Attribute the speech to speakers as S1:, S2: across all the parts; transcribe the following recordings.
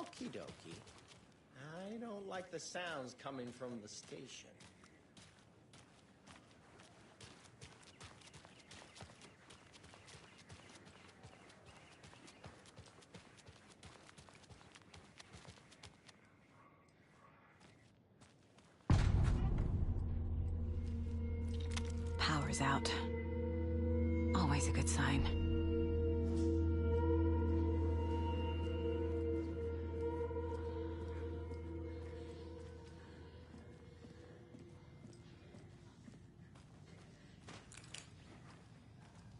S1: Okie dokie. I don't like the sounds coming from the station.
S2: Power's out. Always a good sign.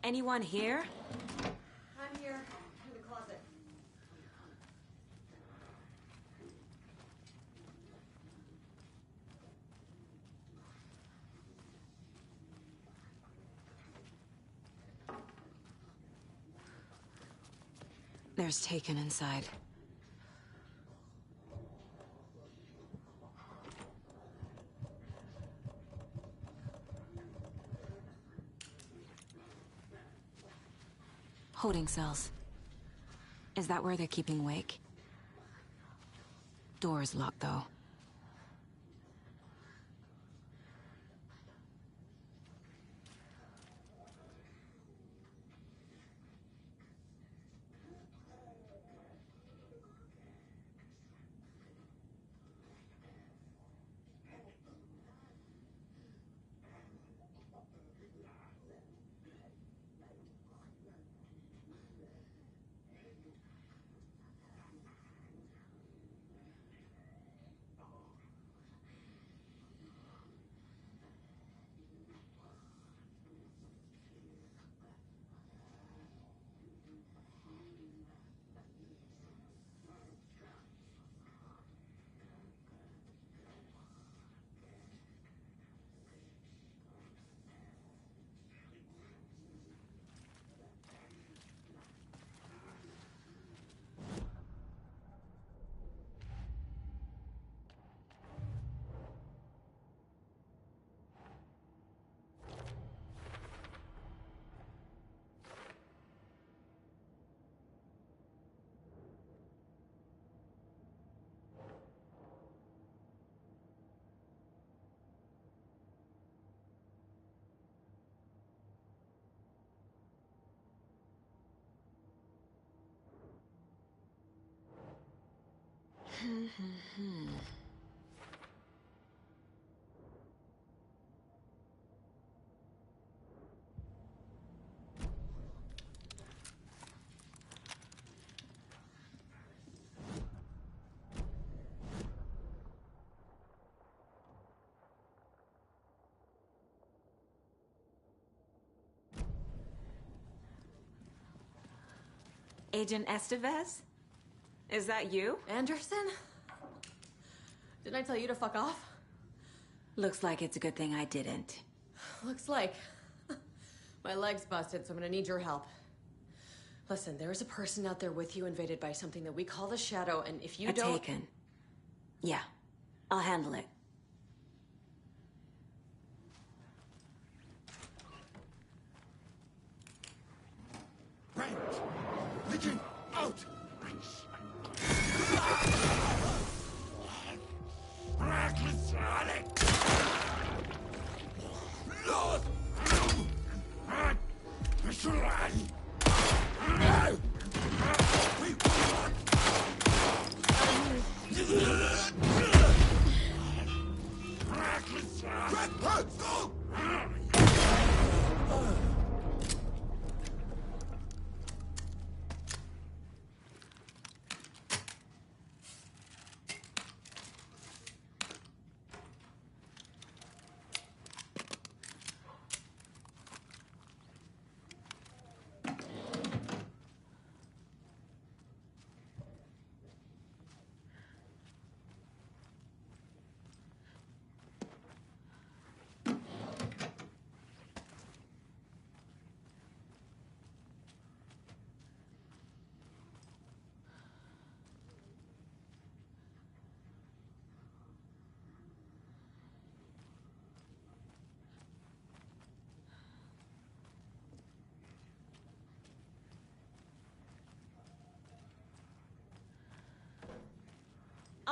S2: Anyone here?
S3: I'm here, in the closet.
S2: There's Taken inside. Holding cells. Is that where they're keeping Wake? Door's locked, though. Agent Estevez? Is that you?
S3: Anderson? Didn't I tell you to fuck off?
S2: Looks like it's a good thing I didn't.
S3: Looks like. My leg's busted, so I'm gonna need your help. Listen, there is a person out there with you invaded by something that we call the Shadow, and if you don't...
S2: Taken. Yeah, I'll handle it.
S4: Brent! Legion, out! Lord!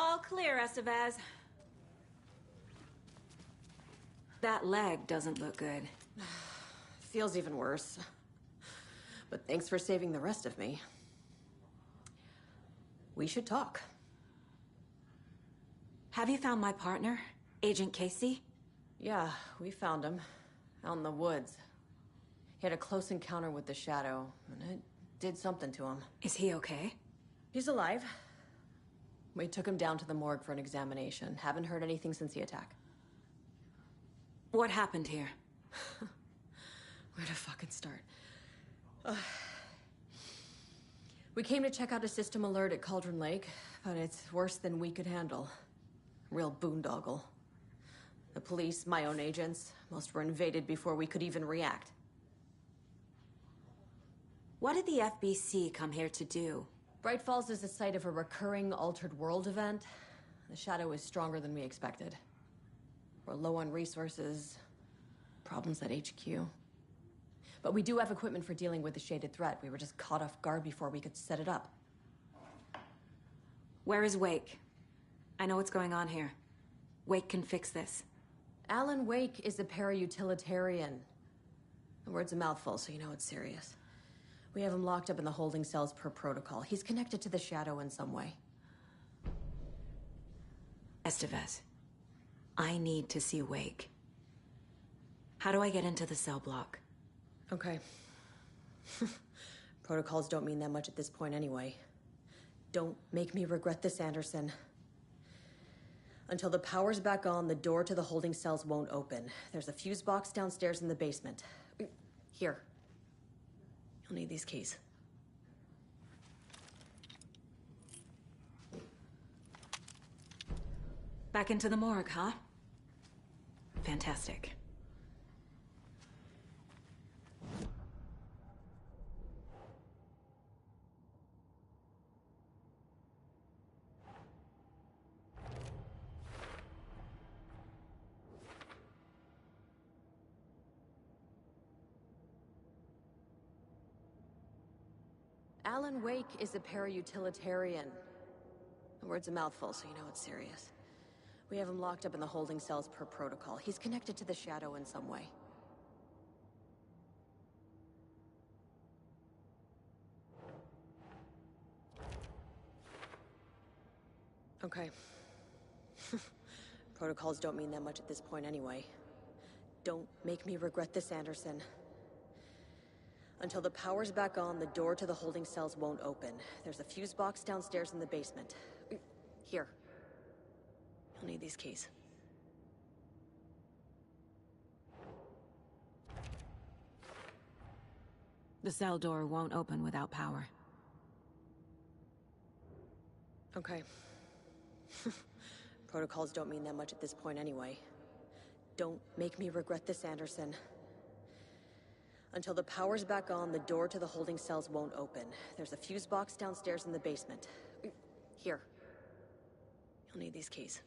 S2: All clear, Estevez. That leg doesn't look good.
S3: Feels even worse. But thanks for saving the rest of me. We should talk.
S2: Have you found my partner, Agent Casey?
S3: Yeah, we found him. Out in the woods. He had a close encounter with the Shadow, and it did something to him.
S2: Is he okay?
S3: He's alive. We took him down to the morgue for an examination. Haven't heard anything since the attack.
S2: What happened here?
S3: Where to fucking start? We came to check out a system alert at Cauldron Lake, but it's worse than we could handle. Real boondoggle. The police, my own agents, most were invaded before we could even react.
S2: What did the FBC come here to do?
S3: Bright Falls is the site of a recurring altered world event. The Shadow is stronger than we expected. We're low on resources, problems at HQ. But we do have equipment for dealing with the shaded threat. We were just caught off guard before we could set it up.
S2: Where is Wake? I know what's going on here. Wake can fix this.
S3: Alan Wake is a para-utilitarian. The word's a mouthful, so you know it's serious. We have him locked up in the holding cells per protocol. He's connected to the Shadow in some way.
S2: Estevez, I need to see Wake. How do I get into the cell block?
S3: Okay. Protocols don't mean that much at this point anyway. Don't make me regret this, Anderson. Until the power's back on, the door to the holding cells won't open. There's a fuse box downstairs in the basement. Here. You'll need these keys.
S2: Back into the morgue, huh? Fantastic.
S3: Alan Wake is a para-utilitarian. The word's a mouthful, so you know it's serious. We have him locked up in the holding cells per protocol. He's connected to the Shadow in some way. Okay. Protocols don't mean that much at this point anyway. Don't make me regret this, Anderson. Until the power's back on, the door to the holding cells won't open. There's a fuse box downstairs in the basement. Here. You'll need these keys.
S2: The cell door won't open without power.
S3: Okay. Protocols don't mean that much at this point anyway. Don't make me regret this, Anderson. Until the power's back on, the door to the holding cells won't open. There's a fuse box downstairs in the basement. Here. You'll need these keys.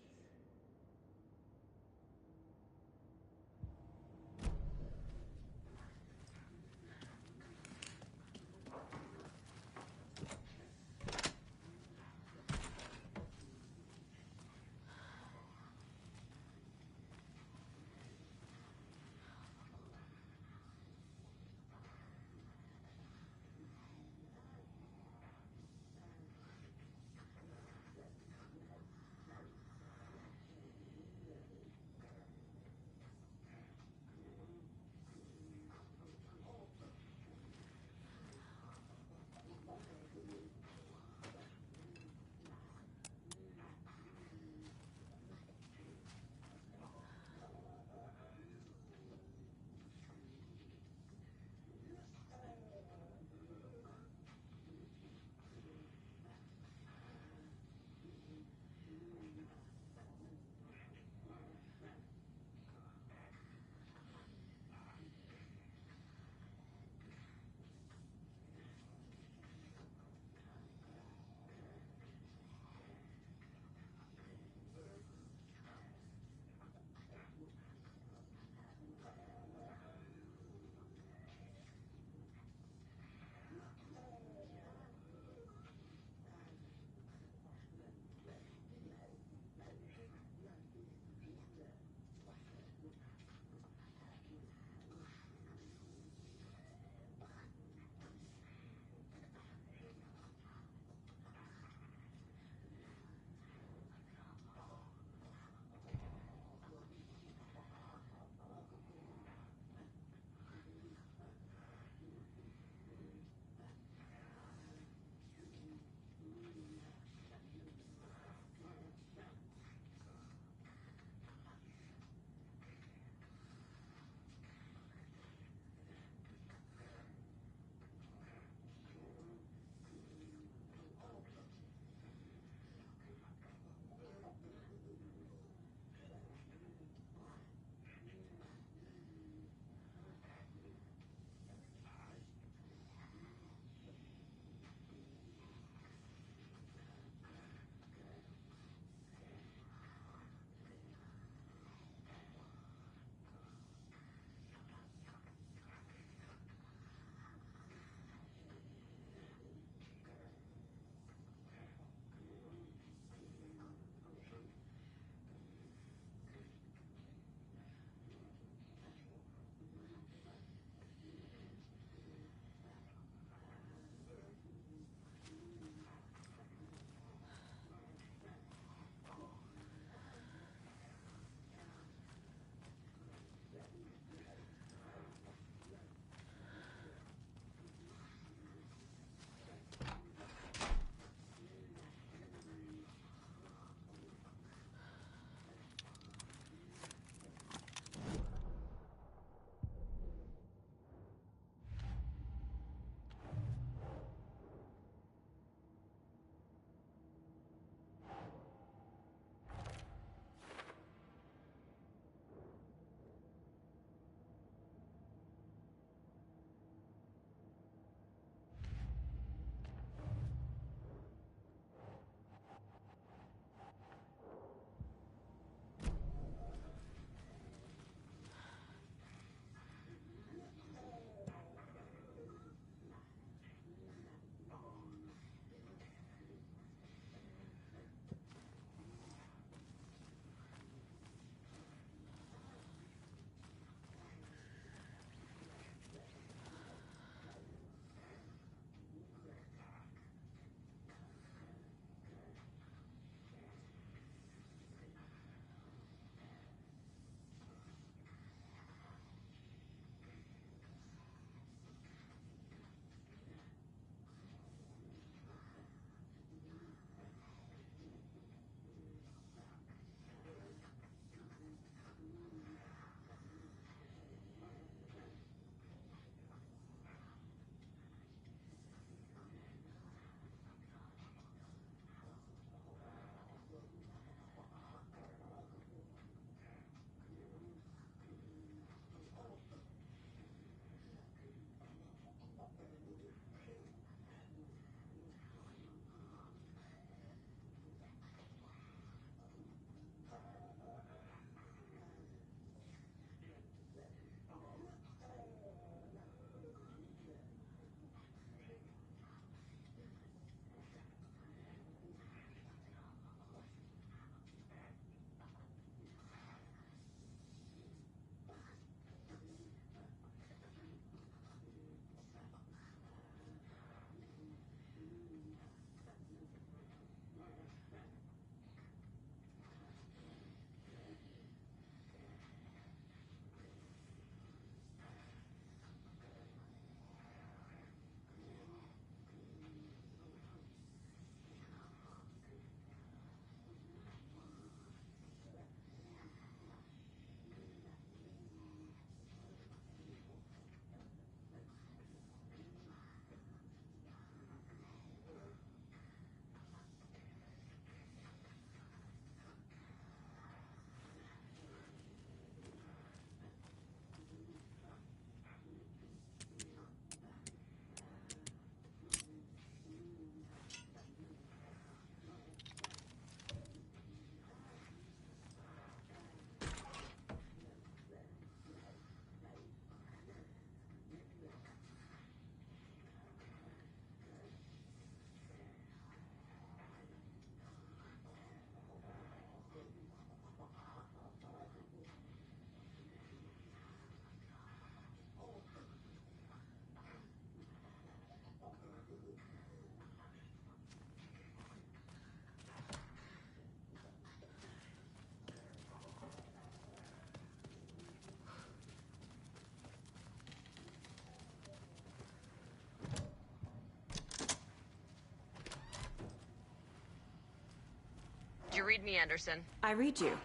S3: Do you read me, Anderson?
S2: I read you.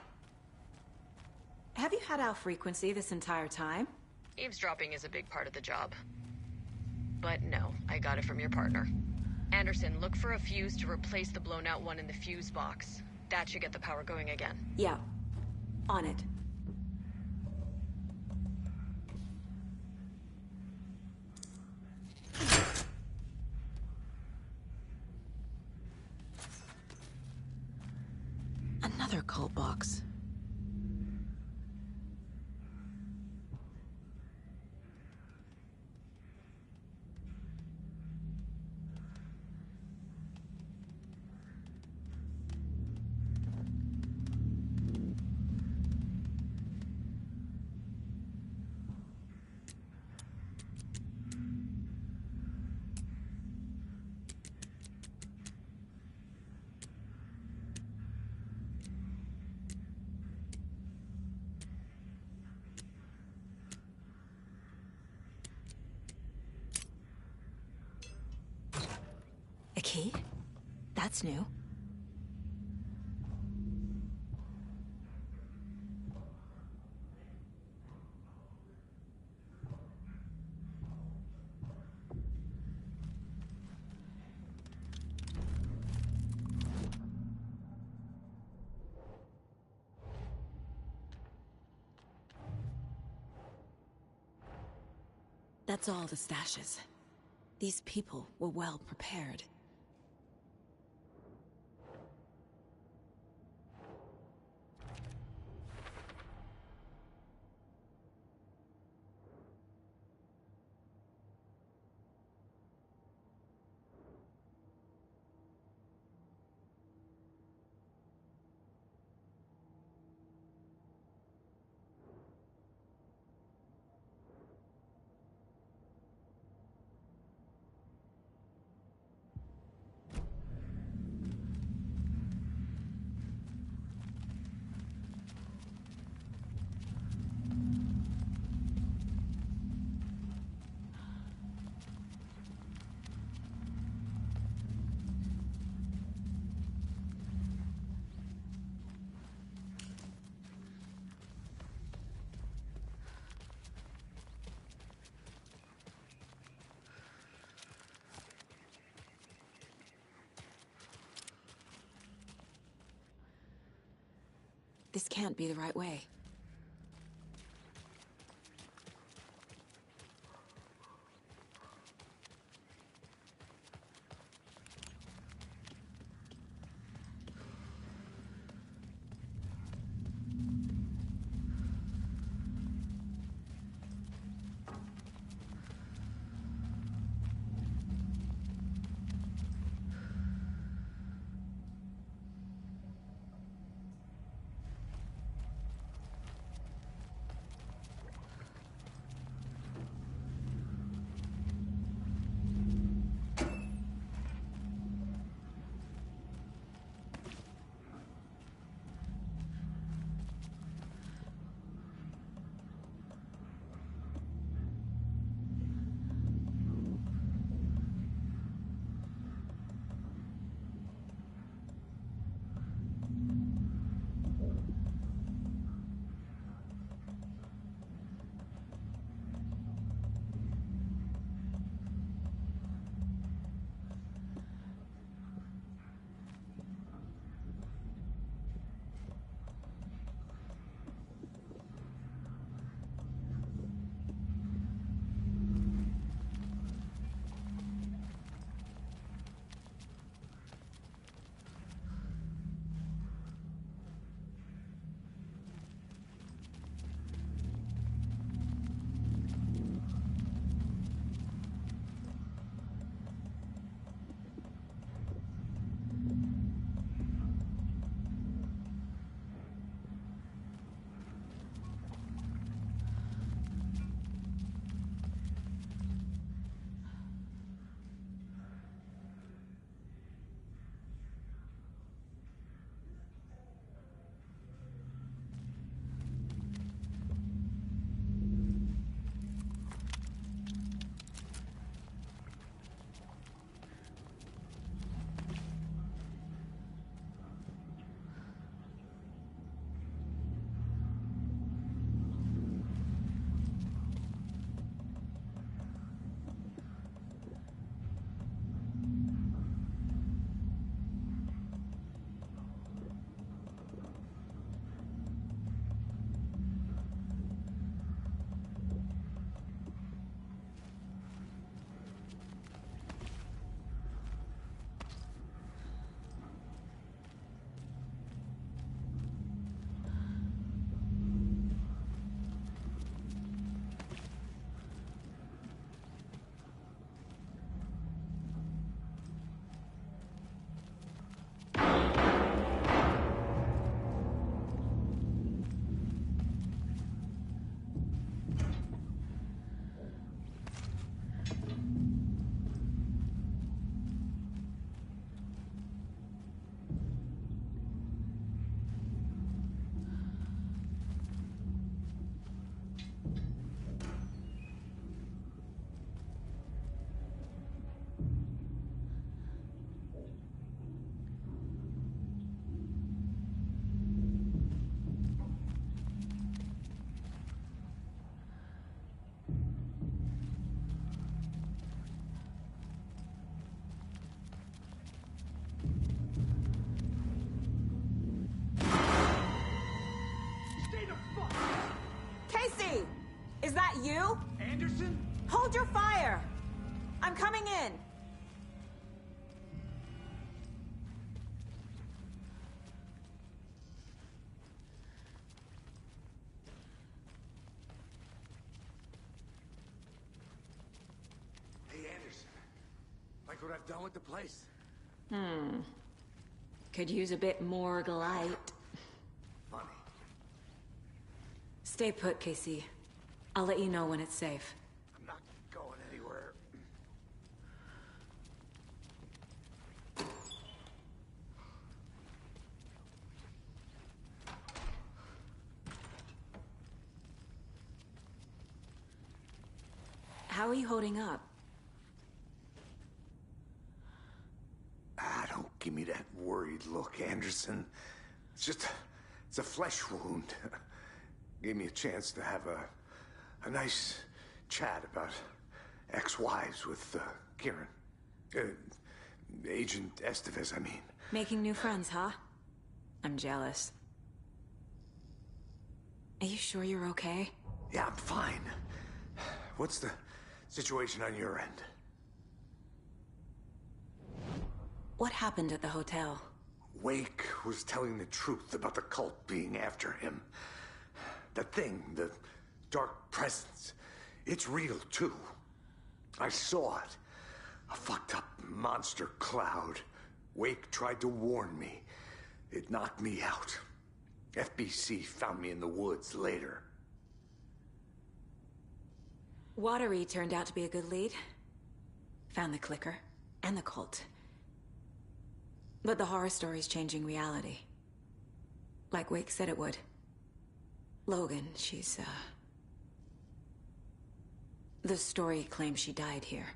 S2: Have you had our frequency this entire time?
S3: Eavesdropping is a big part of the job. But no, I got it from your partner. Anderson, look for a fuse to replace the blown out one in the fuse box. That should get the power going again.
S2: Yeah. On it. Another cult box. A key? That's new. That's all the stashes. These people were well prepared. This can't be the right way.
S4: Anderson?
S2: Hold your fire! I'm coming in!
S4: Hey, Anderson. Like what I've done with the place?
S2: Could use a bit more light.
S4: Funny.
S2: Stay put, Casey. I'll let you know when it's safe.
S4: I'm not going anywhere.
S2: How are you holding up?
S4: Don't give me that worried look, Anderson. It's a flesh wound. Gave me a chance to have a nice chat about ex-wives with Kieran. Agent Estevez, I mean.
S2: Making new friends, huh? I'm jealous. Are you sure you're okay?
S4: Yeah, I'm fine. What's the situation on your end?
S2: What happened at the hotel?
S4: Wake was telling the truth about the cult being after him. The thing, the dark presence, it's real too. I saw it. A fucked up monster cloud. Wake tried to warn me. It knocked me out. FBC found me in the woods later.
S2: Watery turned out to be a good lead. Found the clicker and the cult. But the horror story's changing reality. Like Wake said it would. Logan, she's, the story claims she died here.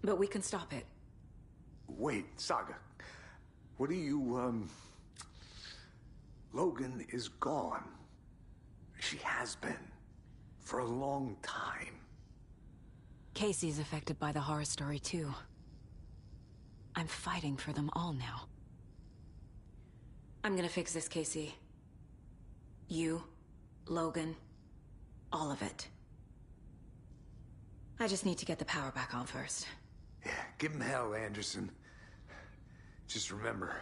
S2: But we can stop it.
S4: Wait, Saga. What do you, Logan is gone. She has been. For a long time.
S2: Casey's affected by the horror story, too. I'm fighting for them all now. I'm gonna fix this, Casey. You, Logan, all of it. I just need to get the power back on first.
S4: Yeah, give him hell, Anderson. Just remember,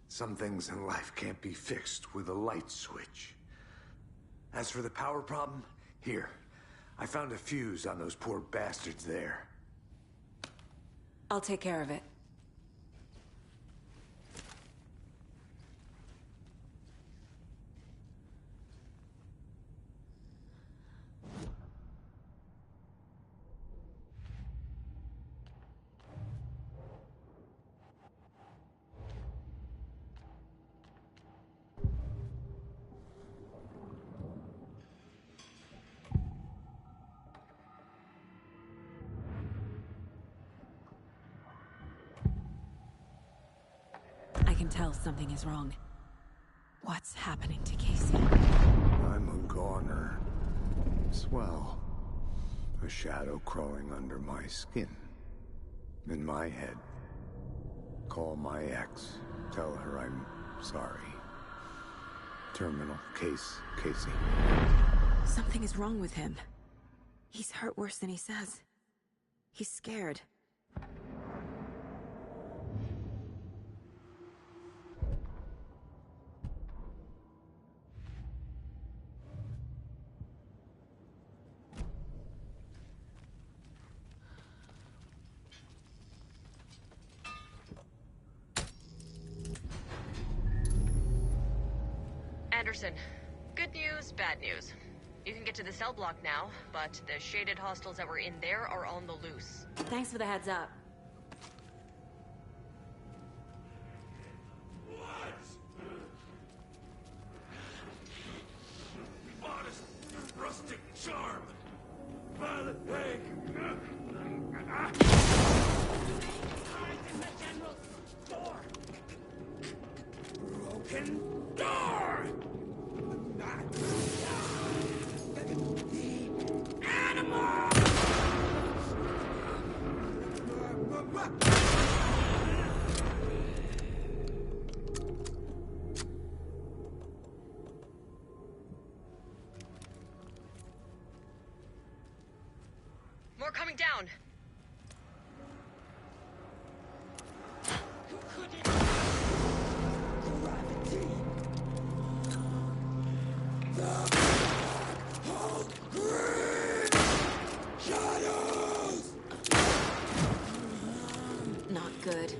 S4: some things in life can't be fixed with a light switch. As for the power problem, here, I found a fuse on those poor bastards there.
S2: I'll take care of it. I can tell something is wrong. What's happening to Casey?
S4: I'm a goner. Swell. A shadow crawling under my skin. In my head. Call my ex. Tell her I'm sorry. Terminal case, Casey.
S2: Something is wrong with him. He's hurt worse than he says. He's scared.
S3: Anderson, good news, bad news. You can get to the cell block now, but the shaded hostiles that were in there are on the loose.
S2: Thanks for the heads up.
S4: Modest, rustic charm. Violet egg. In the general store. Broken door. Animal.
S3: We're coming down.
S2: Not good.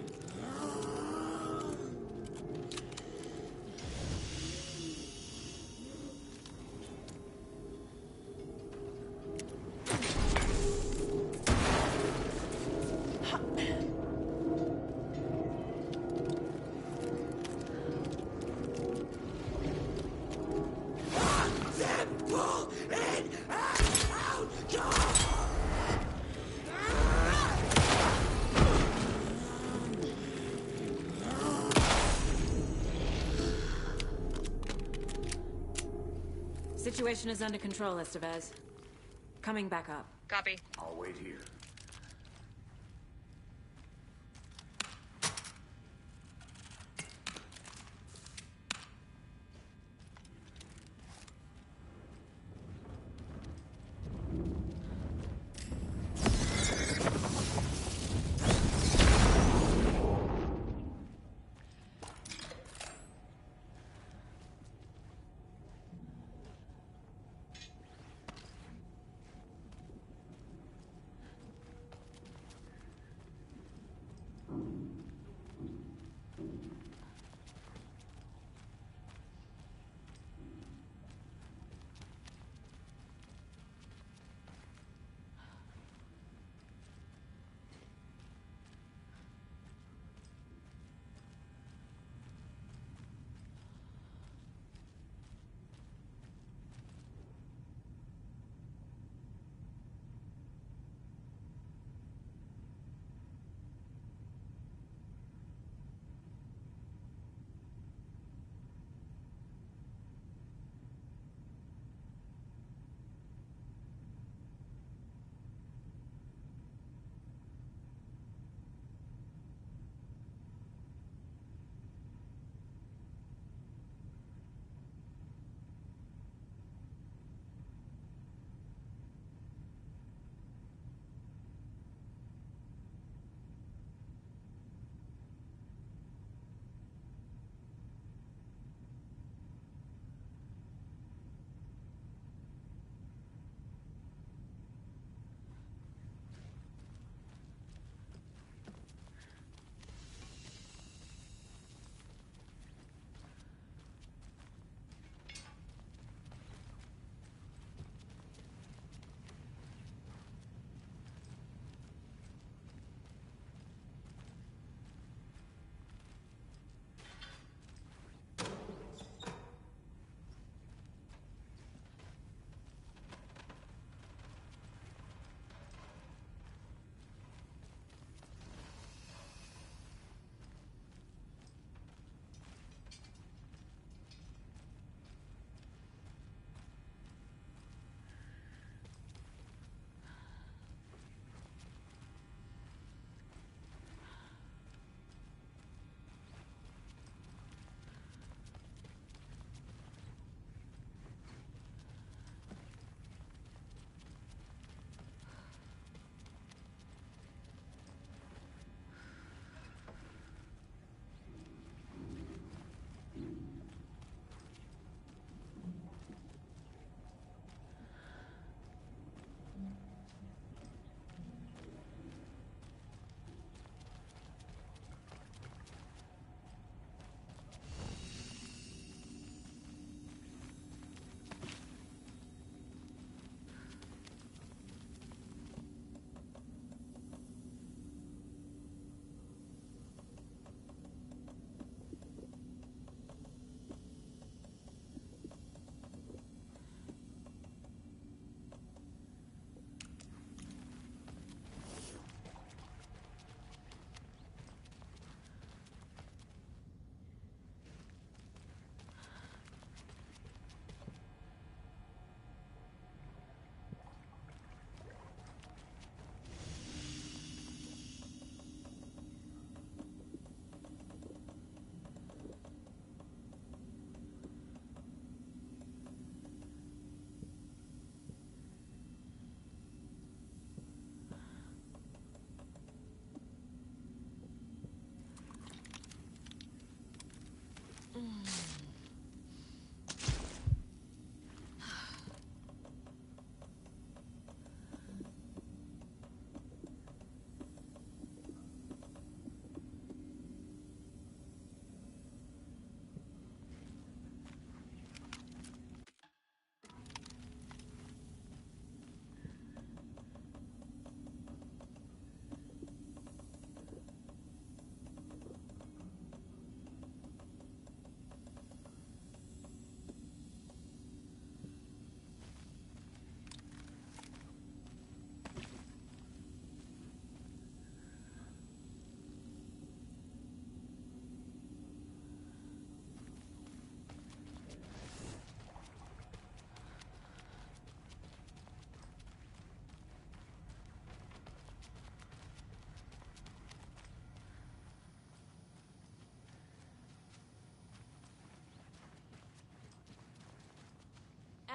S2: Situation is under control, Estevez. Coming back up.
S3: Copy.
S4: I'll wait here.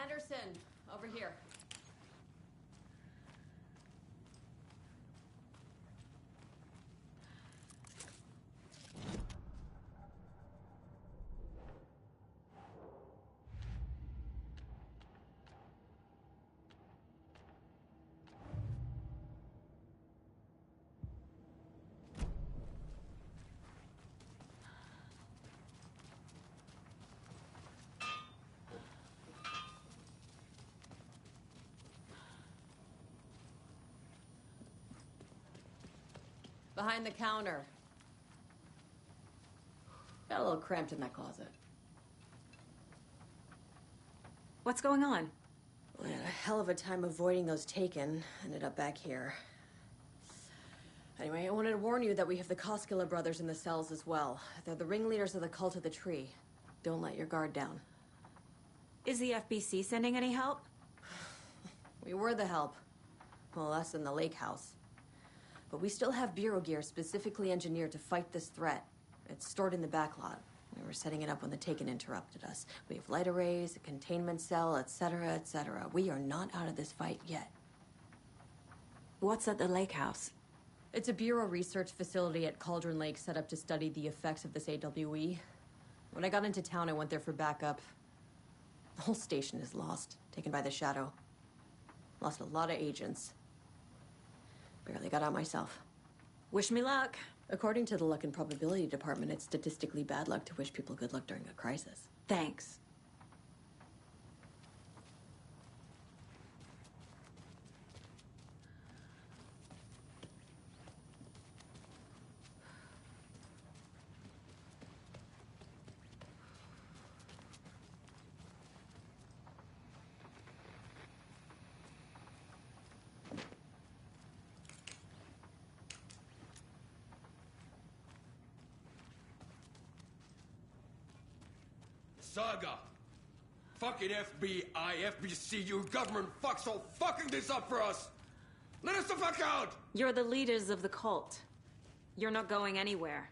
S3: Anderson, over here. Behind the counter. Got a little cramped in that closet.
S2: What's going on?
S3: We had a hell of a time avoiding those taken. Ended up back here. Anyway, I wanted to warn you that we have the Koskela brothers in the cells as well. They're the ringleaders of the cult of the tree. Don't let your guard down.
S2: Is the FBC sending any help?
S3: We were the help. Well, us in the lake house. But we still have bureau gear specifically engineered to fight this threat. It's stored in the back lot. We were setting it up when the Taken interrupted us. We have light arrays, a containment cell, etc., etc. We are not out of this fight yet.
S2: What's at the lake house?
S3: It's a bureau research facility at Cauldron Lake set up to study the effects of this AWE. When I got into town, I went there for backup. The whole station is lost, taken by the Shadow. Lost a lot of agents. Barely got out myself.
S2: Wish me luck.
S3: According to the luck and probability department, it's statistically bad luck to wish people good luck during a crisis.
S2: Thanks.
S5: Saga! Fucking FBI, FBC, you government fucks all fucking this up for us! Let us the fuck out!
S2: You're the leaders of the cult. You're not going anywhere.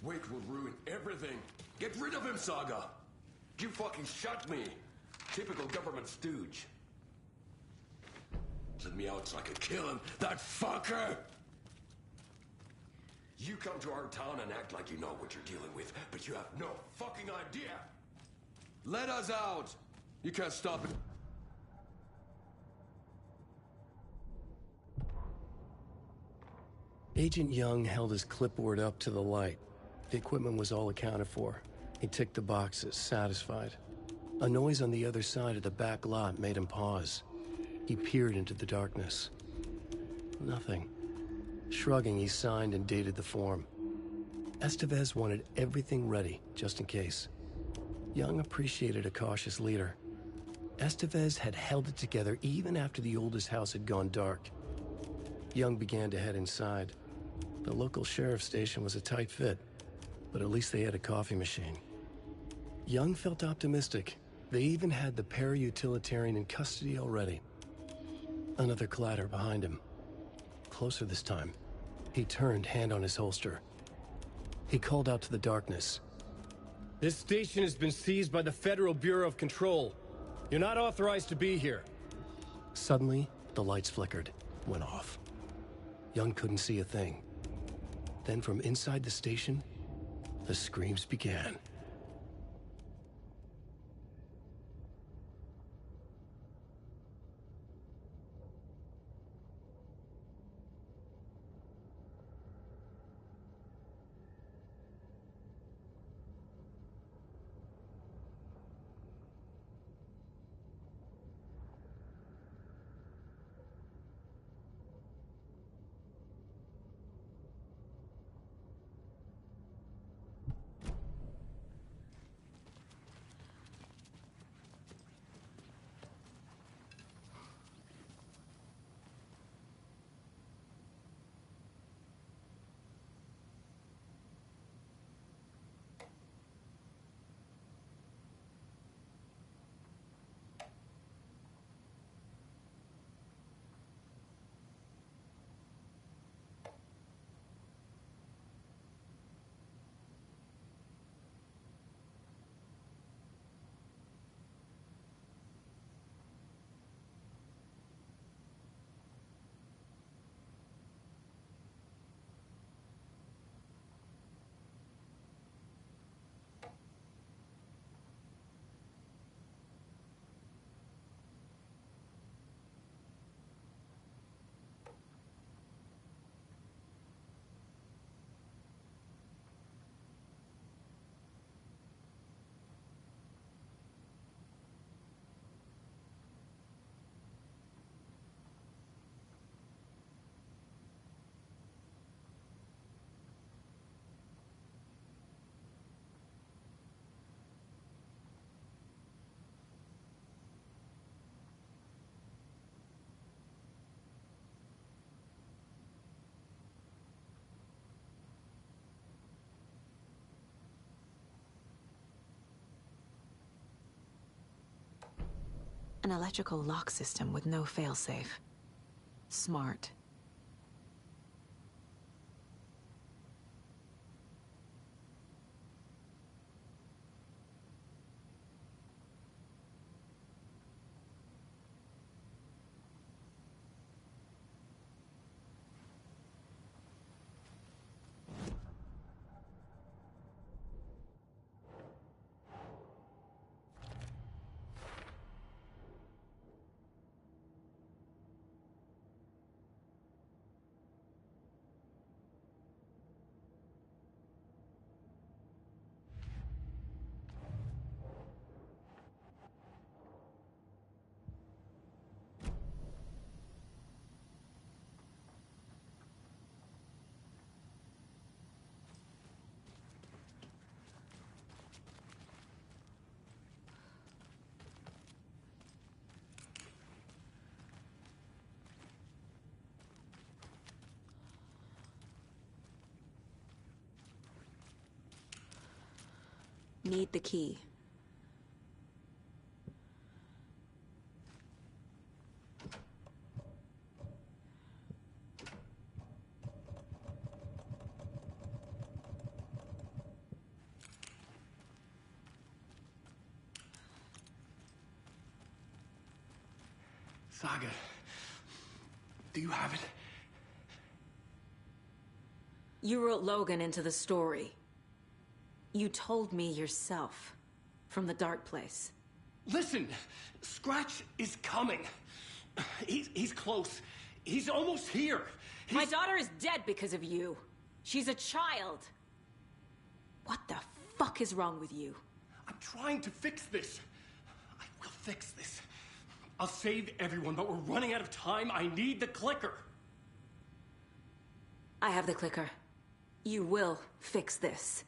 S5: Wake will ruin everything. Get rid of him, Saga! You fucking shot me! Typical government stooge. Let me out so I can kill him, that fucker! You come to our town and act like you know what you're dealing with, but you have no fucking idea! Let us out! You can't stop it.
S6: Agent Young held his clipboard up to the light. The equipment was all accounted for. He ticked the boxes, satisfied. A noise on the other side of the back lot made him pause. He peered into the darkness. Nothing. Shrugging, he signed and dated the form. Estevez wanted everything ready, just in case. Young appreciated a cautious leader. Estevez had held it together even after the oldest house had gone dark. Young began to head inside. The local sheriff's station was a tight fit, but at least they had a coffee machine. Young felt optimistic. They even had the para-utilitarian in custody already. Another clatter behind him. Closer this time. He turned, hand on his holster. He called out to the darkness.
S7: This station has been seized by the Federal Bureau of Control. You're not authorized to be here.
S6: Suddenly, the lights flickered, went off. Young couldn't see a thing. Then from inside the station, The screams began.
S2: An electrical lock system with no failsafe. Smart. Need the key.
S5: Saga, do you have it?
S2: You wrote Logan into the story. You told me yourself, from the dark place.
S7: Listen, Scratch is coming. He's close. He's almost here.
S2: My daughter is dead because of you. She's a child. What the fuck is wrong with you?
S7: I'm trying to fix this. I will fix this. I'll save everyone, but we're running out of time. I need the clicker.
S2: I have the clicker. You will fix this.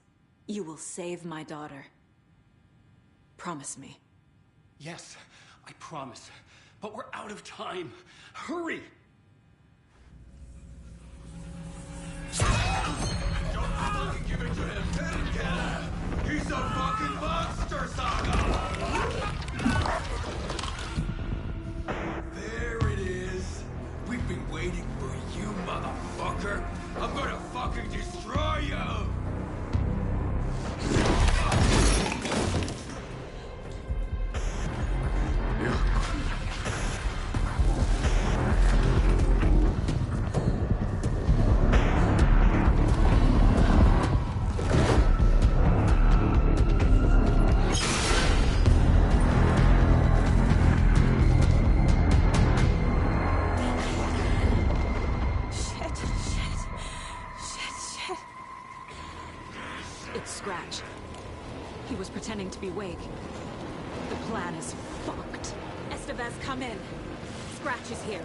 S2: You will save my daughter. Promise me.
S7: Yes, I promise. But we're out of time. Hurry!
S5: Don't fucking give it to him! Let him get him! He's a fucking monster, Saga! There it is! We've been waiting for you, motherfucker! I'm gonna fucking destroy you!
S2: He was pretending to be Wake. The plan is fucked. Estevez, come in. Scratch is here.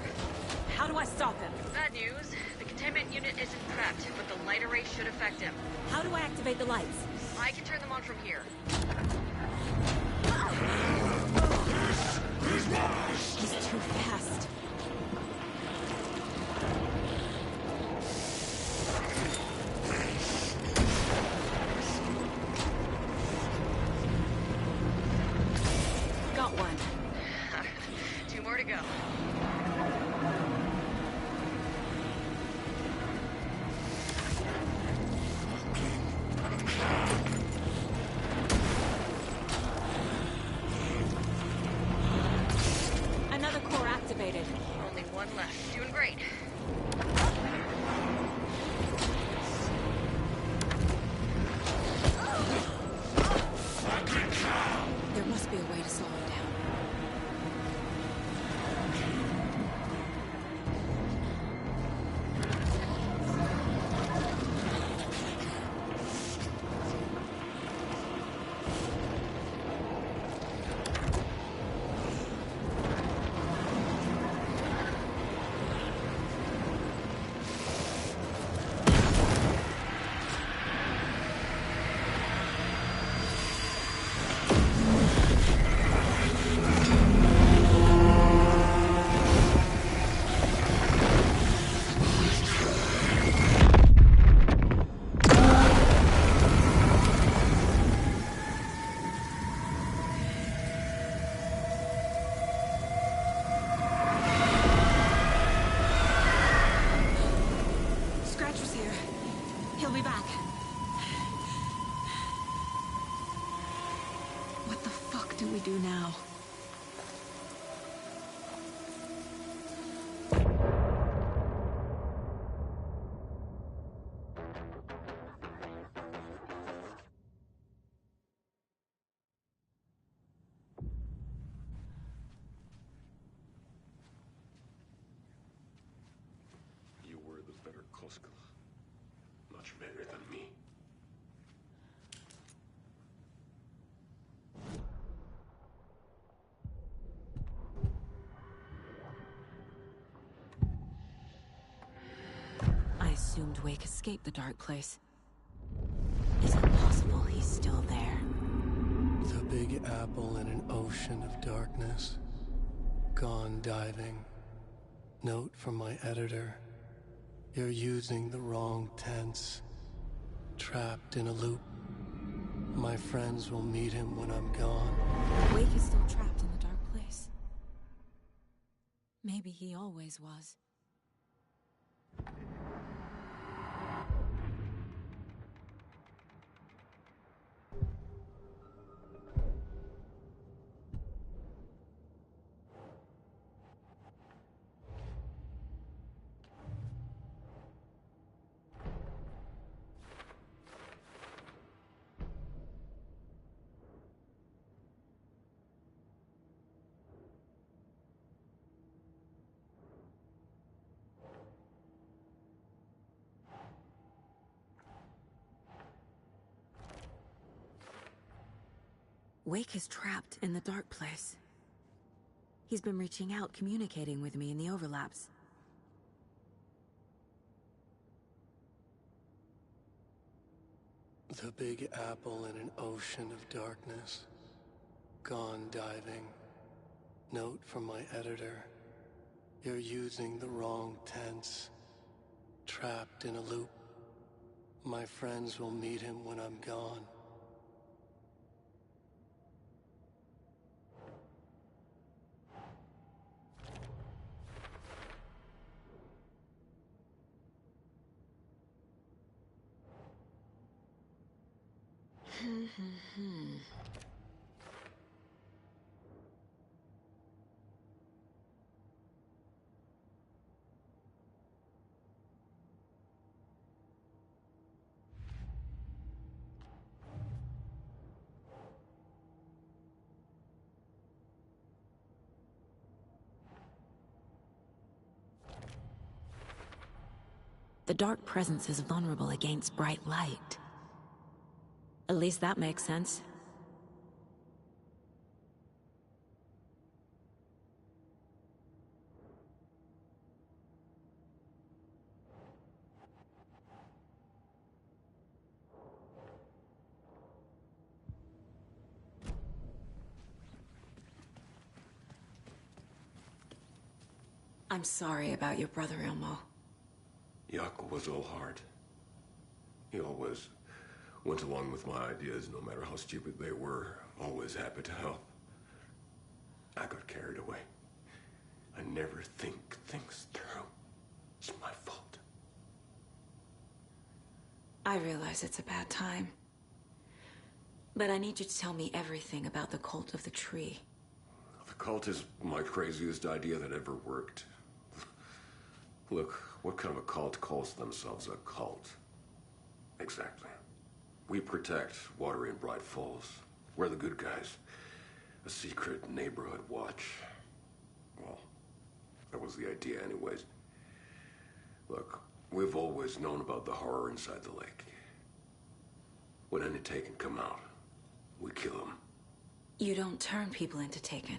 S2: How do I stop him?
S3: Bad news. The containment unit isn't prepped, but the light array should affect him.
S2: How do I activate the lights?
S3: I can turn them on from here.
S2: He's too fast. Got one.
S3: 2 more to go.
S2: Another core activated.
S3: Only one left. Doing great.
S2: There must be a way to slow him down. Do now.
S7: You were the better Koskela. Much better than me.
S2: I assumed Wake escaped the dark place. Is it possible he's still there?
S6: The Big Apple in an ocean of darkness. Gone diving. Note from my editor. You're using the wrong tense. Trapped in a loop. My friends will meet him when I'm gone.
S2: Wake is still trapped in the dark place. Maybe he always was. Wake is trapped in the dark place. He's been reaching out, communicating with me in the overlaps.
S6: The Big Apple in an ocean of darkness. Gone diving. Note from my editor. You're using the wrong tense. Trapped in a loop. My friends will meet him when I'm gone.
S2: The dark presence is vulnerable against bright light. At least that makes sense. I'm sorry about your brother, Ilmo.
S8: Jaakko was all heart. He always went along with my ideas, no matter how stupid they were. Always happy to help. I got carried away. I never think things through. It's my fault.
S2: I realize it's a bad time. But I need you to tell me everything about the cult of the tree.
S8: The cult is my craziest idea that ever worked. Look, what kind of a cult calls themselves a cult? Exactly. We protect Watery and Bright Falls. We're the good guys. A secret neighborhood watch. Well, that was the idea anyways. Look, we've always known about the horror inside the lake. When any Taken come out, we kill them.
S2: You don't turn people into Taken.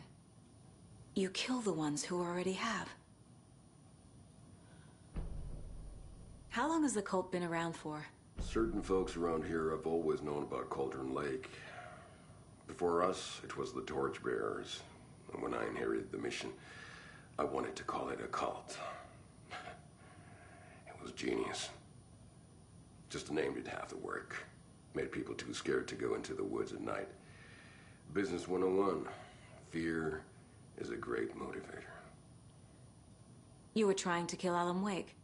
S2: You kill the ones who already have. How long has the cult been around for?
S8: Certain folks around here have always known about Cauldron Lake. Before us, it was the Torchbearers. And when I inherited the mission, I wanted to call it a cult. It was genius. Just a name did half the work. Made people too scared to go into the woods at night. Business 101. Fear is a great motivator.
S2: You were trying to kill Alan Wake.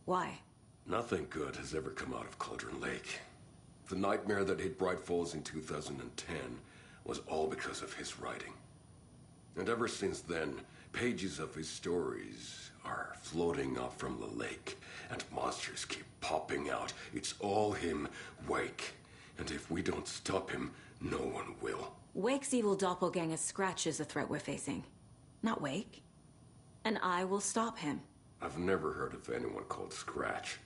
S2: Why?
S8: Nothing good has ever come out of Cauldron Lake. The nightmare that hit Bright Falls in 2010 was all because of his writing. And ever since then, pages of his stories are floating up from the lake, and monsters keep popping out. It's all him, Wake. And if we don't stop him, no one will.
S2: Wake's evil doppelganger Scratch is the threat we're facing. Not Wake. And I will stop him.
S8: I've never heard of anyone called Scratch.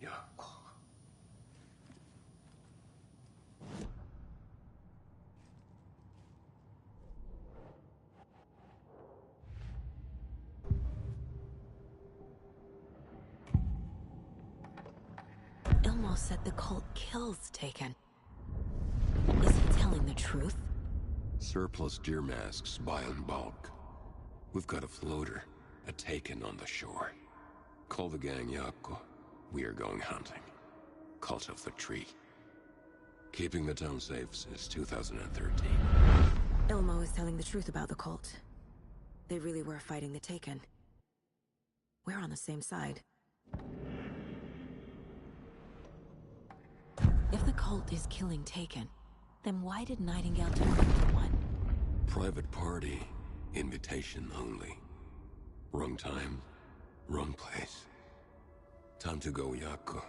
S8: Yeah.
S2: Ilmo said the cult kills Taken. Is he telling the truth?
S8: Surplus deer masks buy in bulk. We've got a floater, a Taken on the shore. Call the gang Jaakko. We are going hunting. Cult of the Tree. Keeping the town safe since 2013.
S2: Ilmo is telling the truth about the cult. They really were fighting the Taken. We're on the same side. If the cult is killing Taken, then why did Nightingale turn into one?
S8: Private party. Invitation only. Wrong time. Wrong place. Time to go, Jaakko.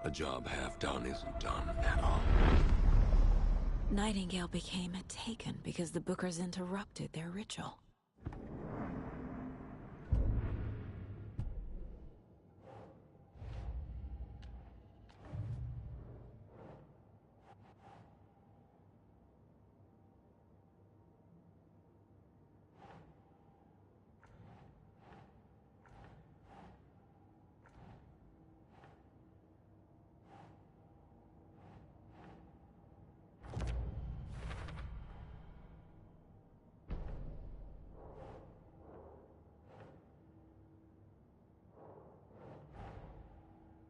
S8: A job half done isn't done at all.
S2: Nightingale became a Taken because the Bookers interrupted their ritual.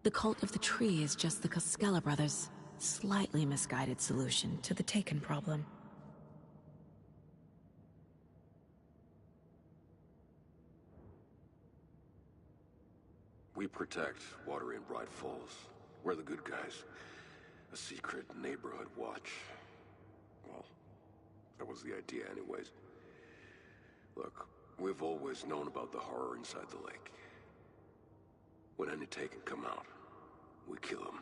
S2: The cult of the tree is just the Koskela brothers' slightly misguided solution to the Taken problem.
S8: We protect Watery and Bright Falls. We're the good guys. A secret neighborhood watch. Well, that was the idea anyways. Look, we've always known about the horror inside the lake. When any Taken come out, we kill them.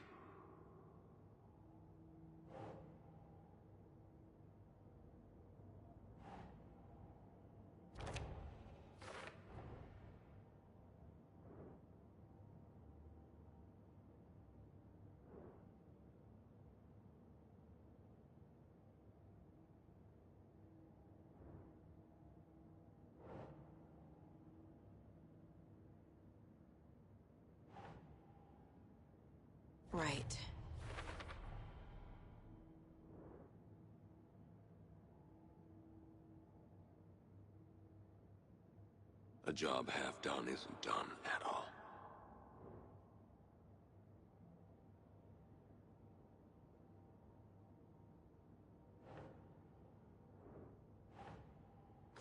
S2: Right.
S8: A job half done isn't done at all.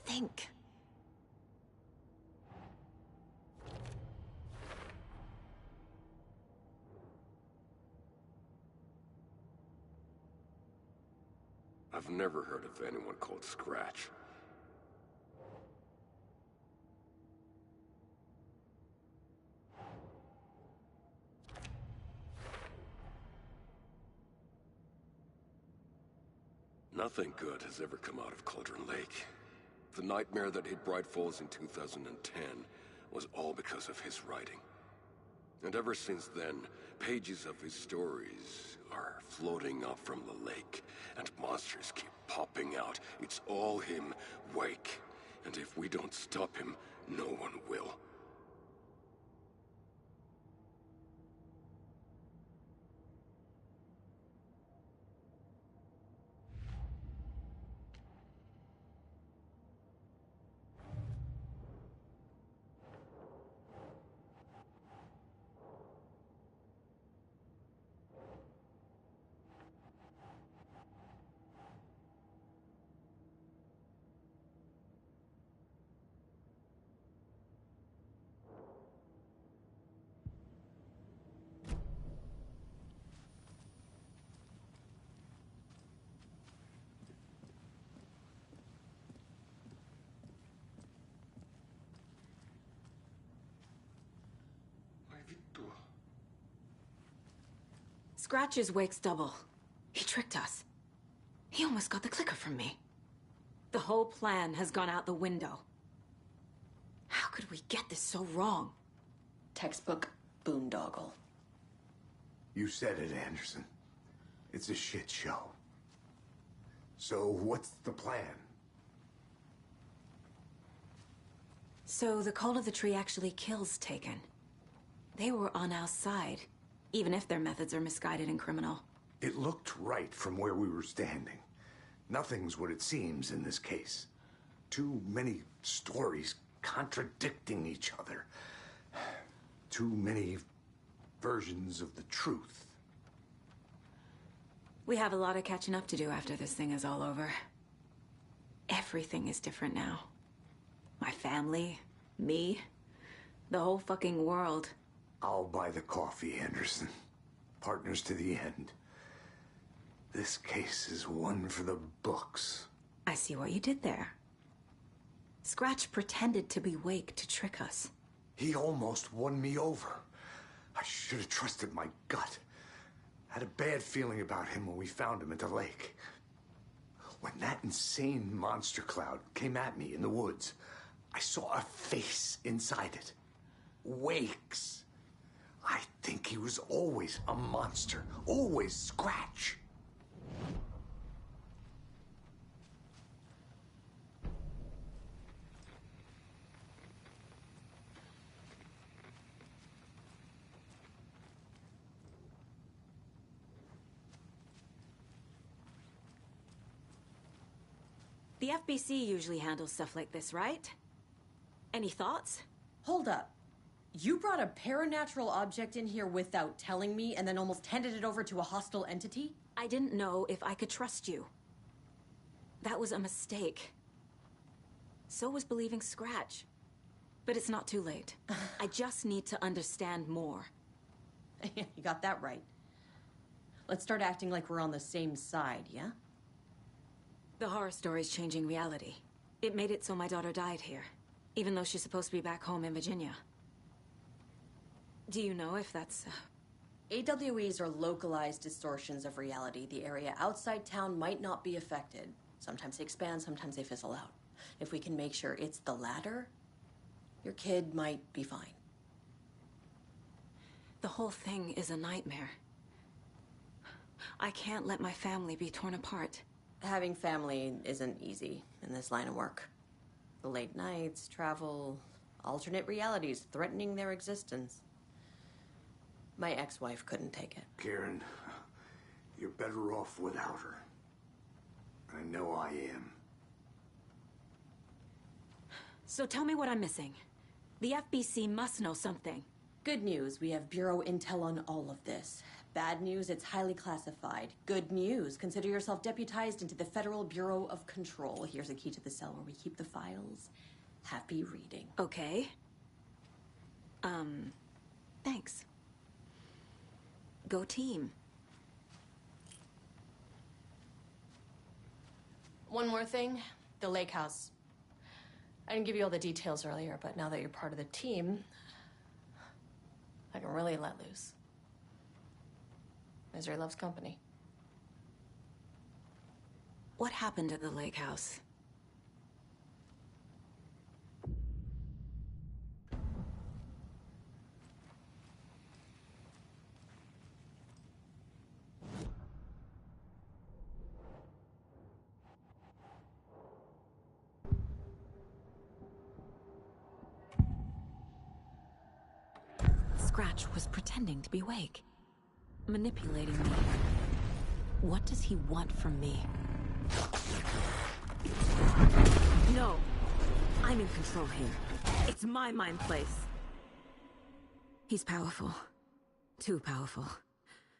S2: Think.
S8: I've never heard of anyone called Scratch. Nothing good has ever come out of Cauldron Lake. The nightmare that hit Bright Falls in 2010 was all because of his writing. And ever since then, pages of his stories are floating up from the lake, and monsters keep popping out. It's all him, Wake. And if we don't stop him, no one will.
S2: Scratch is Wake's double. He tricked us. He almost got the clicker from me. The whole plan has gone out the window. How could we get this so wrong?
S3: Textbook boondoggle.
S4: You said it, Anderson. It's a shit show. So what's the plan?
S2: So the cult of the tree actually kills Taken. They were on our side, even if their methods are misguided and criminal.
S4: It looked right from where we were standing. Nothing's what it seems in this case. Too many stories contradicting each other. Too many versions of the truth.
S2: We have a lot of catching up to do after this thing is all over. Everything is different now. My family, me, the whole fucking world.
S4: I'll buy the coffee, Anderson. Partners to the end. This case is one for the books.
S2: I see what you did there. Scratch pretended to be Wake to trick us.
S4: He almost won me over. I should have trusted my gut. Had a bad feeling about him when we found him at the lake. When that insane monster cloud came at me in the woods, I saw a face inside it. Wake's. I think he was always a monster. Always Scratch.
S2: The FBC usually handles stuff like this, right? Any thoughts?
S3: Hold up. You brought a paranatural object in here without telling me and then almost handed it over to a hostile entity?
S2: I didn't know if I could trust you. That was a mistake. So was believing Scratch. But it's not too late. I just need to understand more.
S3: You got that right. Let's start acting like we're on the same side, yeah?
S2: The horror story's changing reality. It made it so my daughter died here, even though she's supposed to be back home in Virginia. Do you know if that's...
S3: AWEs are localized distortions of reality. The area outside town might not be affected. Sometimes they expand, sometimes they fizzle out. If we can make sure it's the latter, your kid might be fine.
S2: The whole thing is a nightmare. I can't let my family be torn apart.
S3: Having family isn't easy in this line of work. The late nights, travel, alternate realities threatening their existence. My ex-wife couldn't take it.
S4: Karen, you're better off without her. I know I am.
S2: So tell me what I'm missing. The FBC must know something.
S3: Good news, we have Bureau intel on all of this. Bad news, it's highly classified. Good news, consider yourself deputized into the Federal Bureau of Control. Here's a key to the cell where we keep the files. Happy reading.
S2: Okay. Thanks. Go team.
S3: One more thing, the lake house. I didn't give you all the details earlier, but now that you're part of the team, I can really let loose. Misery loves company.
S2: What happened at the lake house? Scratch was pretending to be Wake, manipulating me. What does he want from me? No! I'm in control here. It's my mind place. He's powerful. Too powerful.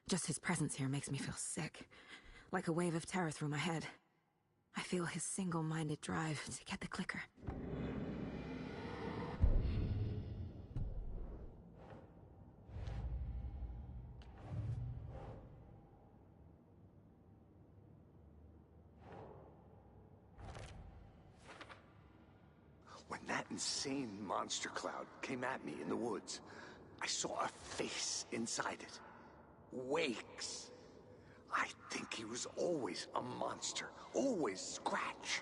S2: Just his presence here makes me feel sick. Like a wave of terror through my head. I feel his single-minded drive to get the clicker.
S4: When that insane monster cloud came at me in the woods, I saw a face inside it. Wake's. I think he was always a monster. Always Scratch.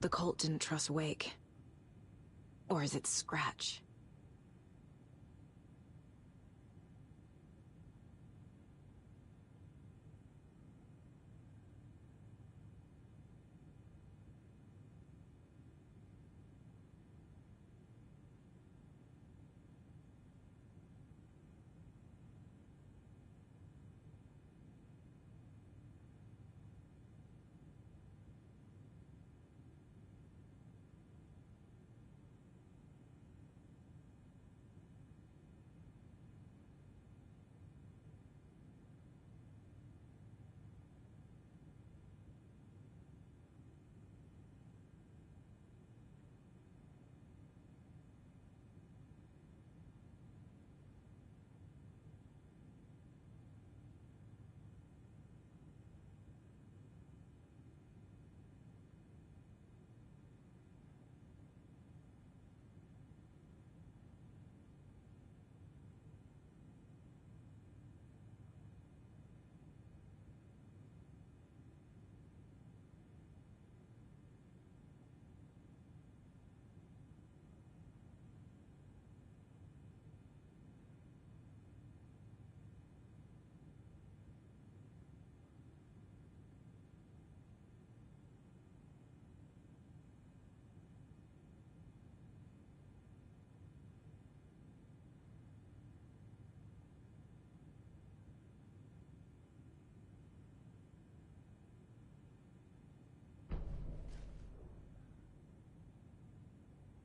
S2: The cult didn't trust Wake. Or is it Scratch?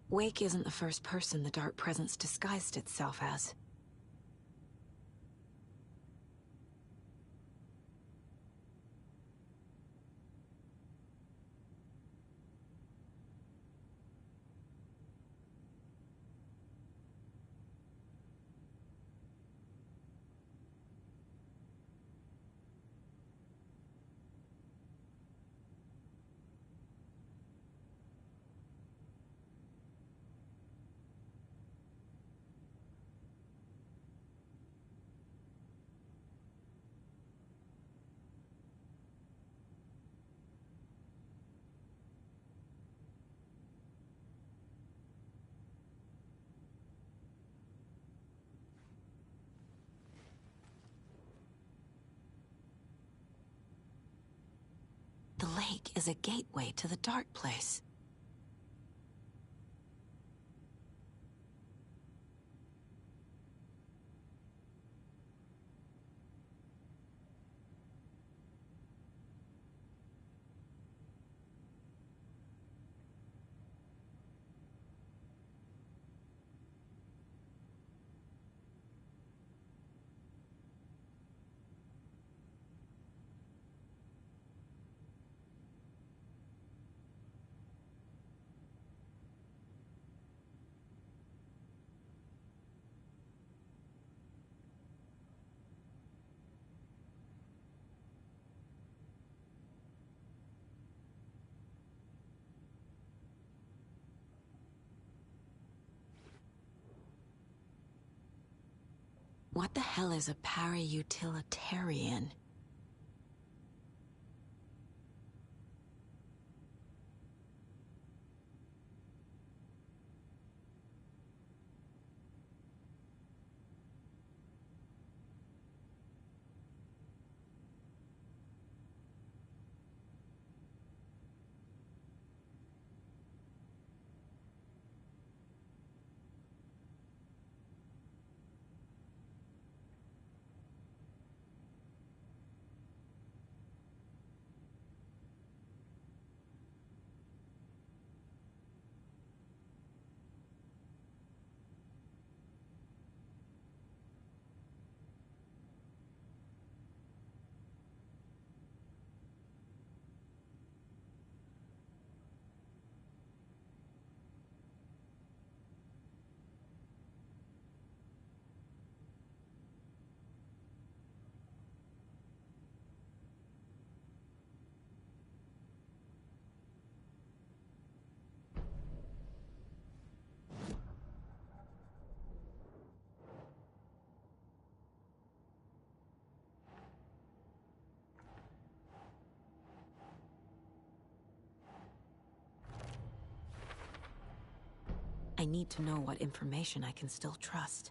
S2: Wake isn't the first person the Dark Presence disguised itself as. The lake is a gateway to the dark place. What the hell is a para-utilitarian? I need to know what information I can still trust.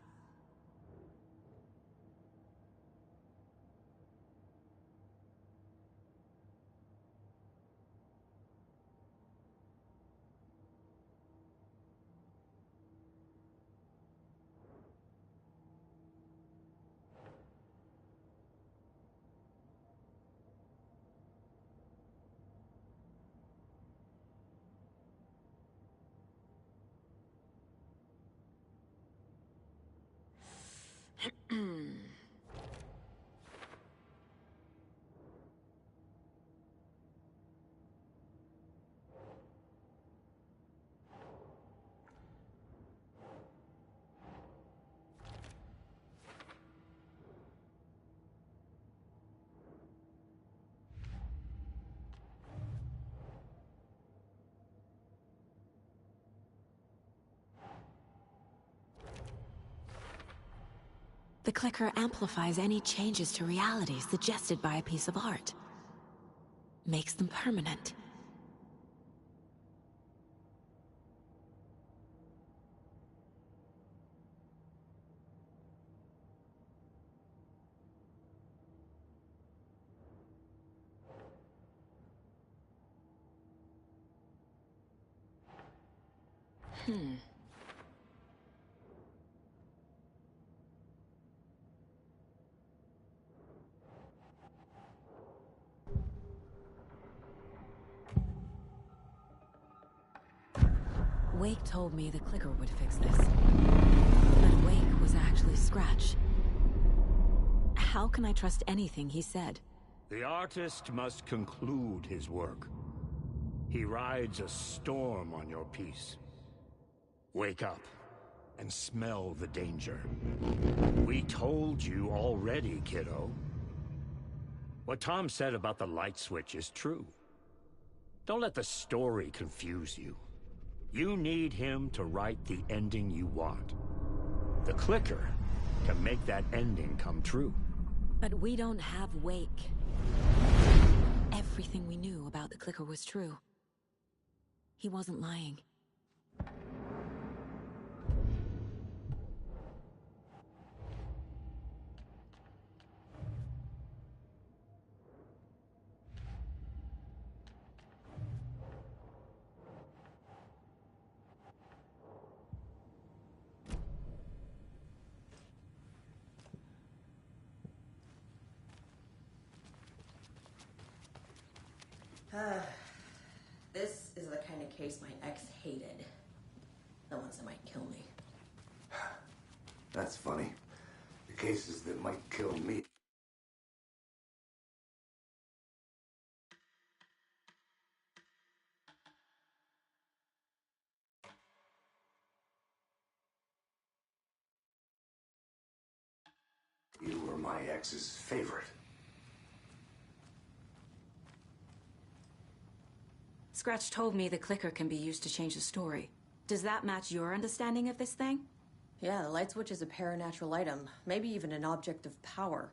S2: The clicker amplifies any changes to reality suggested by a piece of art. Makes them permanent. Wake told me the clicker would fix this. But Wake was actually Scratch. How can I trust anything he said?
S9: The artist must conclude his work. He rides a storm on your piece. Wake up and smell the danger. We told you already, kiddo. What Tom said about the light switch is true. Don't let the story confuse you. You need him to write the ending you want. The clicker can make that ending come true.
S2: But we don't have Wake. Everything we knew about the clicker was true. He wasn't lying.
S3: This is the kind of case my ex hated. The ones that might kill me.
S4: That's funny. The cases that might kill me. You were my ex's favorite.
S2: Scratch told me the clicker can be used to change the story. Does that match your understanding of this thing?
S3: Yeah, the light switch is a paranatural item, maybe even an object of power.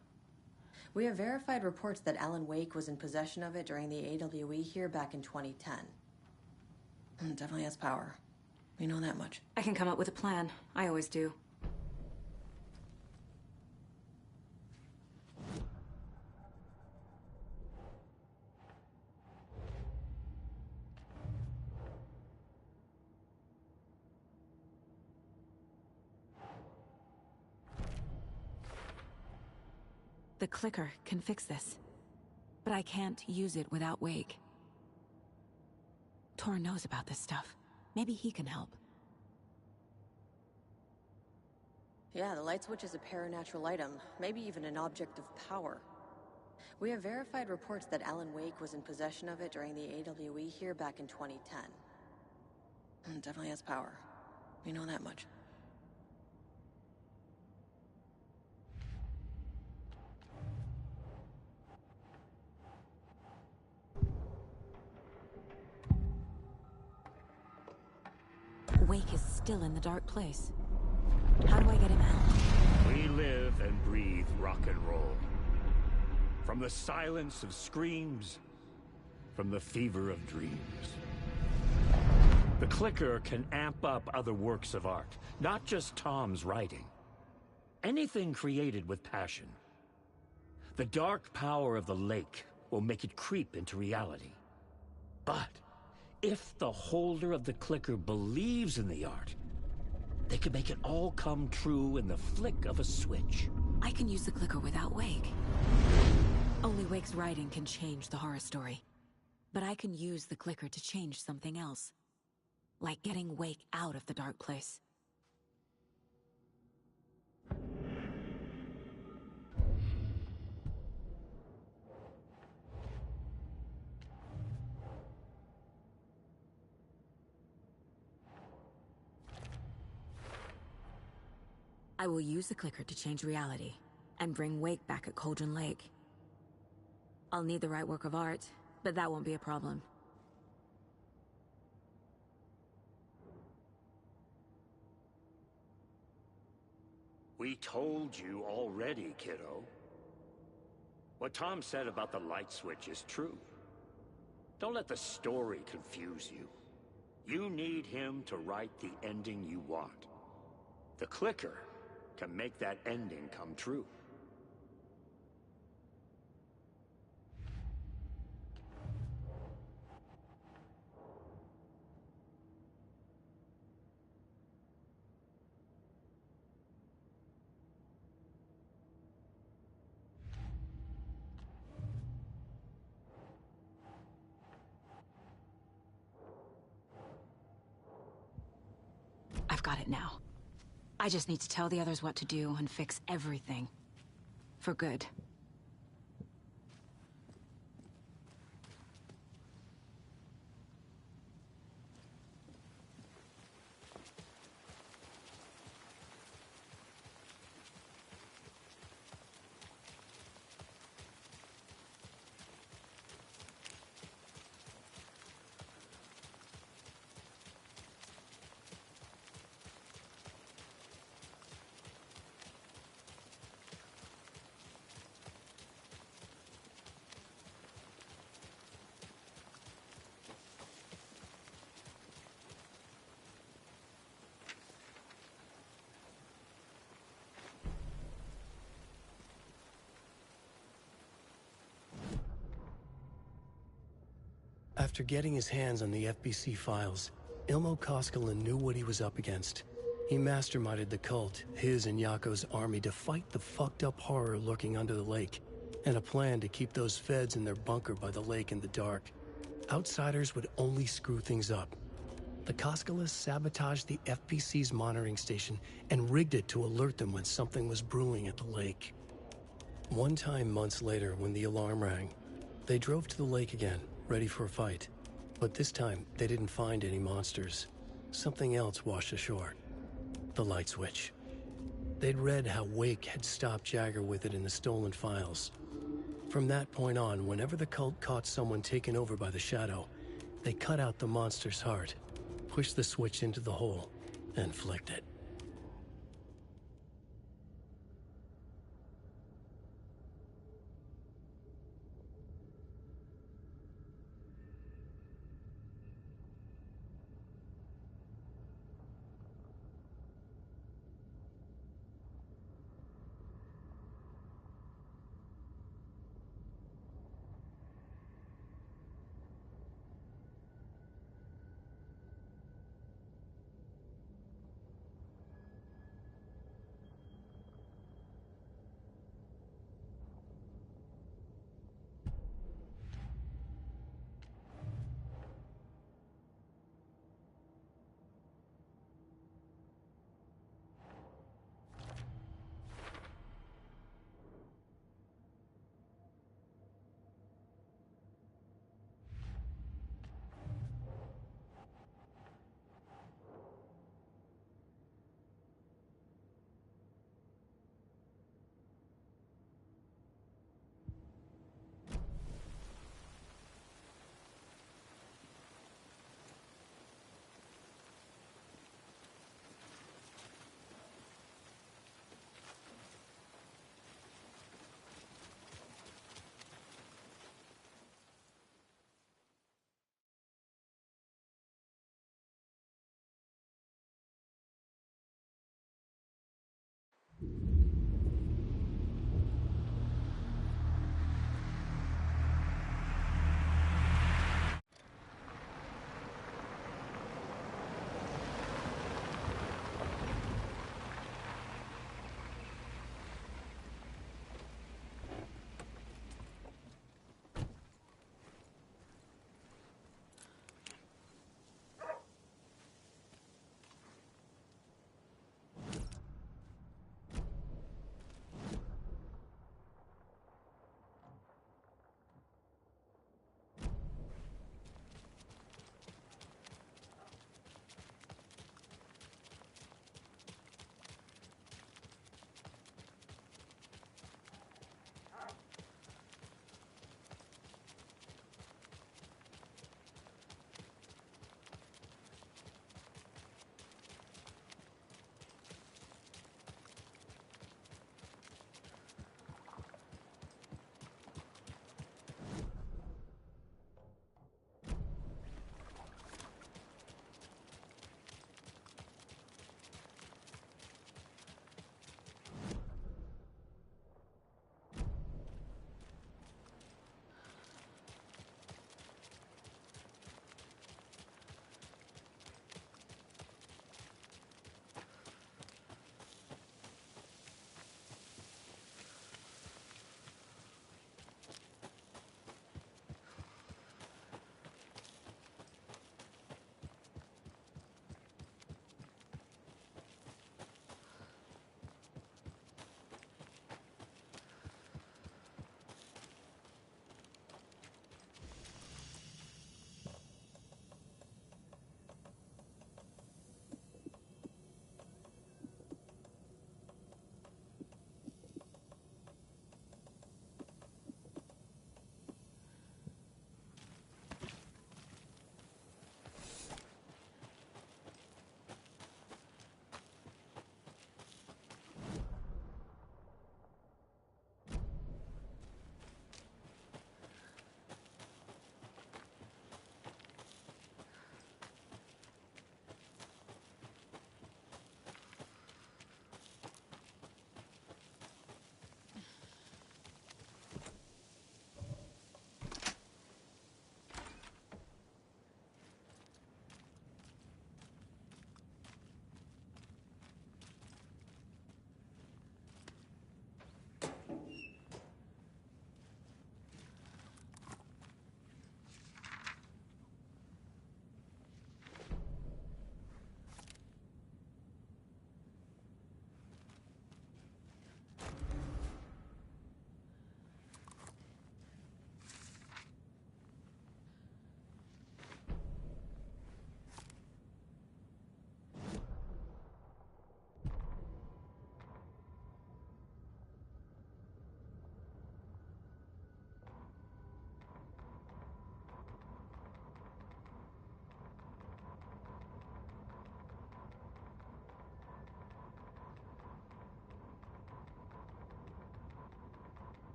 S3: We have verified reports that Alan Wake was in possession of it during the AWE here back in 2010. It definitely has power. We know that much.
S2: I can come up with a plan. I always do. The clicker can fix this, but I can't use it without Wake. Tor knows about this stuff. Maybe he can help.
S3: Yeah, the light switch is a paranatural item, maybe even an object of power. We have verified reports that Alan Wake was in possession of it during the AWE here back in 2010. It definitely has power. We know that much.
S2: Wake is still in the dark place. How do I get him out?
S9: We live and breathe rock and roll. From the silence of screams, from the fever of dreams. The clicker can amp up other works of art, not just Tom's writing. Anything created with passion. The dark power of the lake will make it creep into reality. But if the holder of the clicker believes in the art, they can make it all come true in the flick of a switch.
S2: I can use the clicker without Wake. Only Wake's writing can change the horror story. But I can use the clicker to change something else. Like getting Wake out of the dark place. I will use the clicker to change reality, and bring Wake back at Cauldron Lake. I'll need the right work of art, but that won't be a problem.
S9: We told you already, kiddo. What Tom said about the light switch is true. Don't let the story confuse you. You need him to write the ending you want. The clicker can make that ending come true.
S2: I've got it now. I just need to tell the others what to do and fix everything. For good.
S6: After getting his hands on the FBC files, Ilmo Koskinen knew what he was up against. He masterminded the cult, his and Yako's army, to fight the fucked up horror lurking under the lake, and a plan to keep those feds in their bunker by the lake in the dark. Outsiders would only screw things up. The Koskinen sabotaged the FBC's monitoring station and rigged it to alert them when something was brewing at the lake. One time months later, when the alarm rang, they drove to the lake again, ready for a fight. But this time, they didn't find any monsters. Something else washed ashore. The light switch. They'd read how Wake had stopped Jagger with it in the stolen files. From that point on, whenever the cult caught someone taken over by the Shadow, they cut out the monster's heart, pushed the switch into the hole, and flicked it.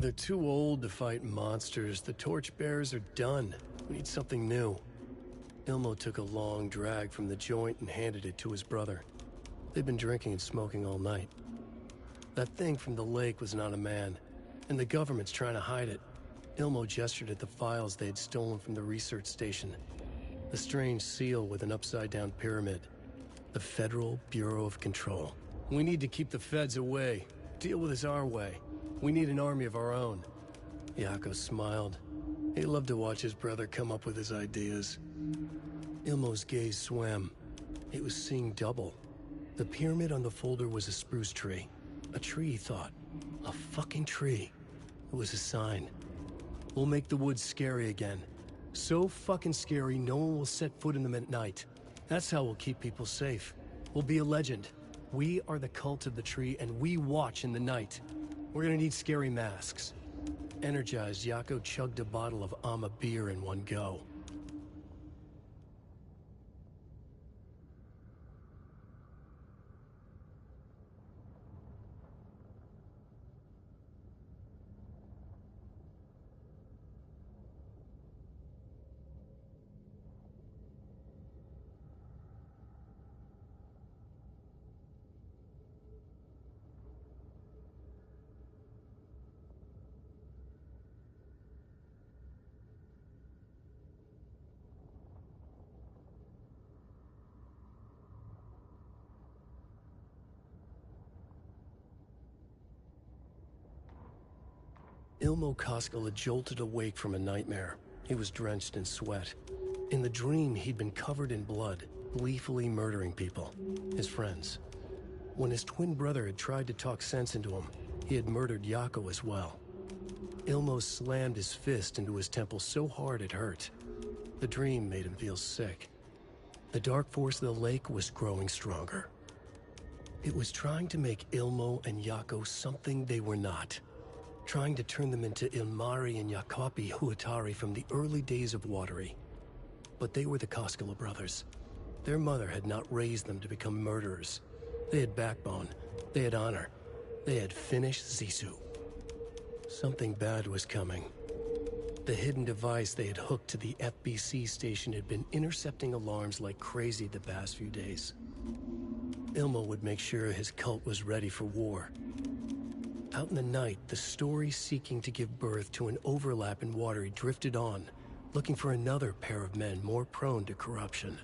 S6: They're too old to fight monsters. The torchbearers are done. We need something new. Ilmo took a long drag from the joint and handed it to his brother. They'd been drinking and smoking all night. That thing from the lake was not a man, and the government's trying to hide it. Ilmo gestured at the files they had stolen from the research station. The strange seal with an upside-down pyramid. The Federal Bureau of Control. We need to keep the feds away. Deal with this our way. We need an army of our own. Yako smiled. He loved to watch his brother come up with his ideas. Ilmo's gaze swam. He was seeing double. The pyramid on the folder was a spruce tree. A tree, he thought. A fucking tree. It was a sign. We'll make the woods scary again. So fucking scary, no one will set foot in them at night. That's how we'll keep people safe. We'll be a legend. We are the cult of the tree, and we watch in the night. We're gonna need scary masks. Energized, Yako chugged a bottle of Ama beer in one go. Ilmo Koskela jolted awake from a nightmare. He was drenched in sweat. In the dream, he'd been covered in blood, gleefully murdering people, his friends. When his twin brother had tried to talk sense into him, he had murdered Yako as well. Ilmo slammed his fist into his temple so hard it hurt. The dream made him feel sick. The dark force of the lake was growing stronger. It was trying to make Ilmo and Yako something they were not. Trying to turn them into Ilmari and Yakopi Huatari from the early days of Watery. But they were the Koskela brothers. Their mother had not raised them to become murderers. They had backbone. They had honor. They had finished Zissou. Something bad was coming. The hidden device they had hooked to the FBC station had been intercepting alarms like crazy the past few days. Ilmo would make sure his cult was ready for war. Out in the night, the story seeking to give birth to an overlap in Watery drifted on, looking for another pair of men more prone to corruption.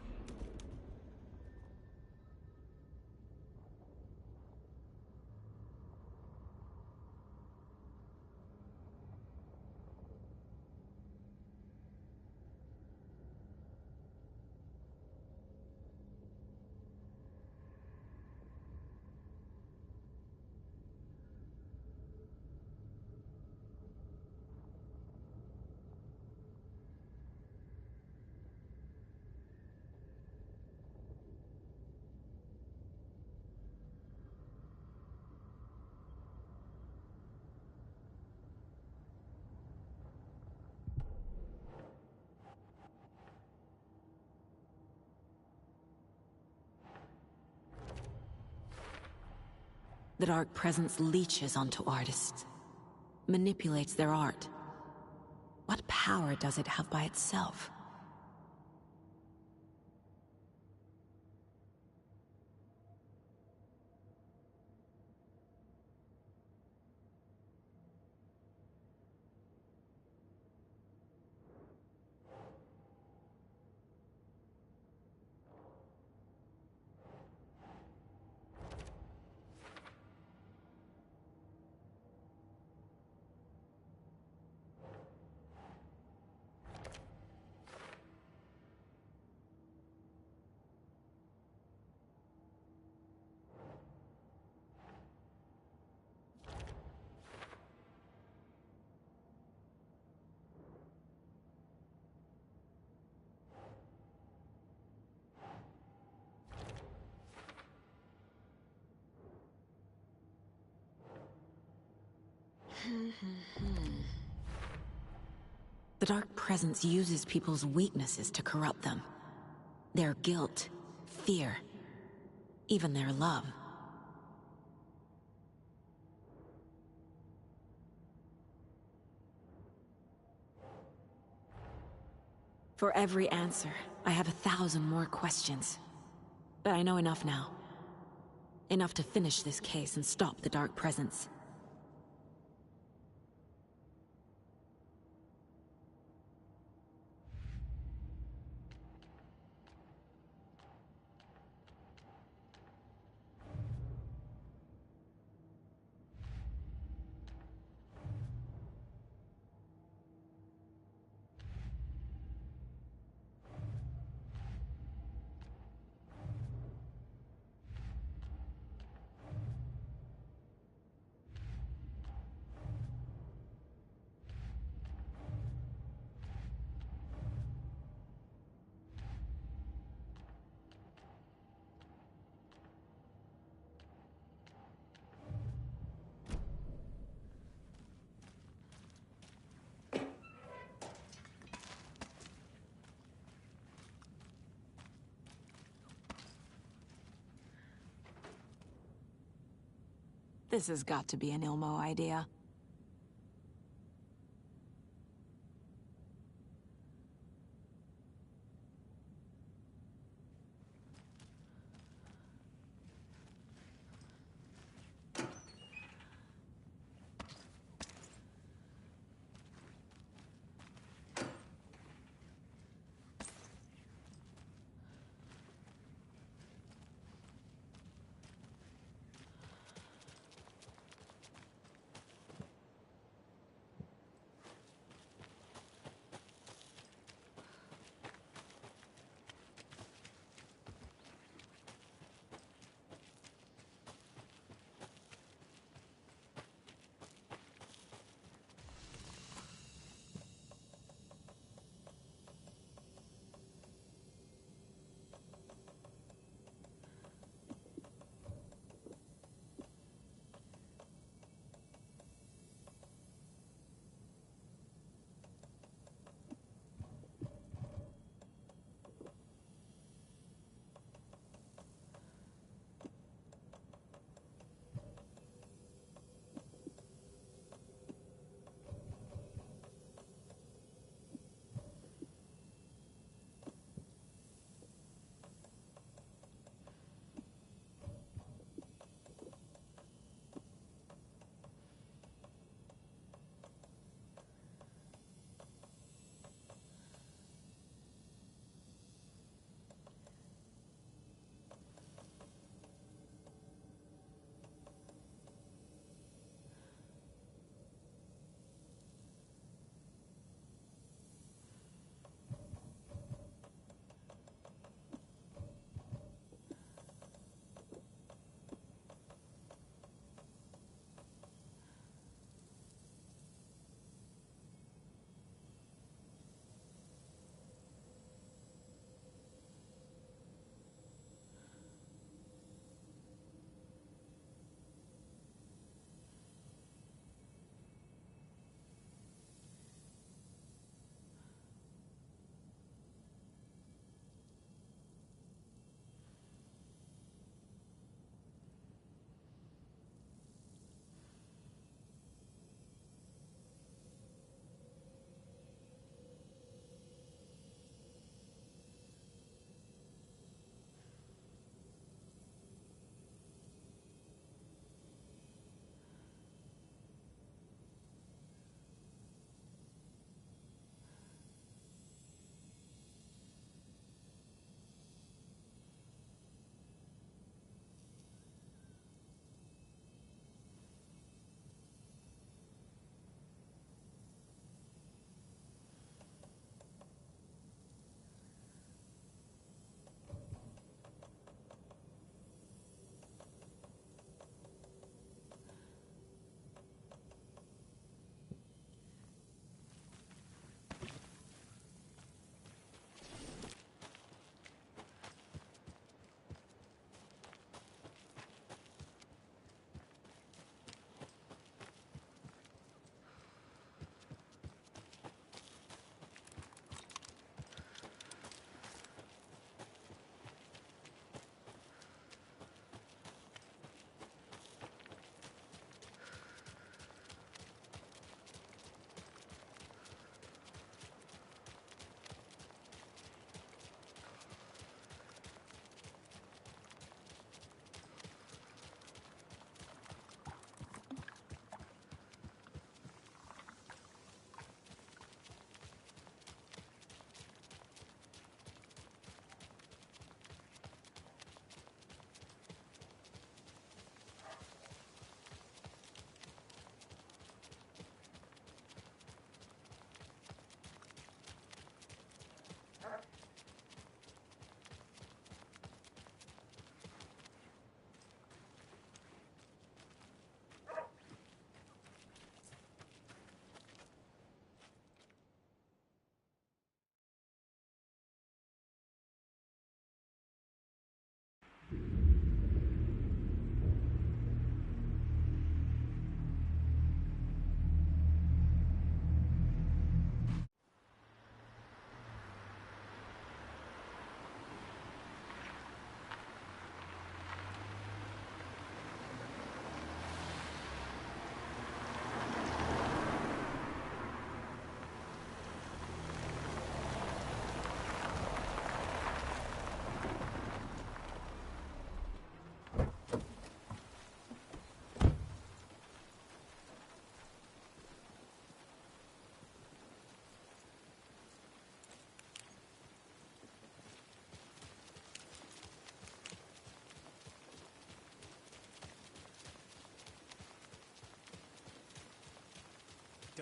S2: The Dark Presence leeches onto artists, manipulates their art. What power does it have by itself? The Dark Presence uses people's weaknesses to corrupt them. Their guilt, fear, even their love. For every answer, I have 1,000 more questions. But I know enough now. Enough to finish this case and stop the Dark Presence. This has got to be an Ilmo idea.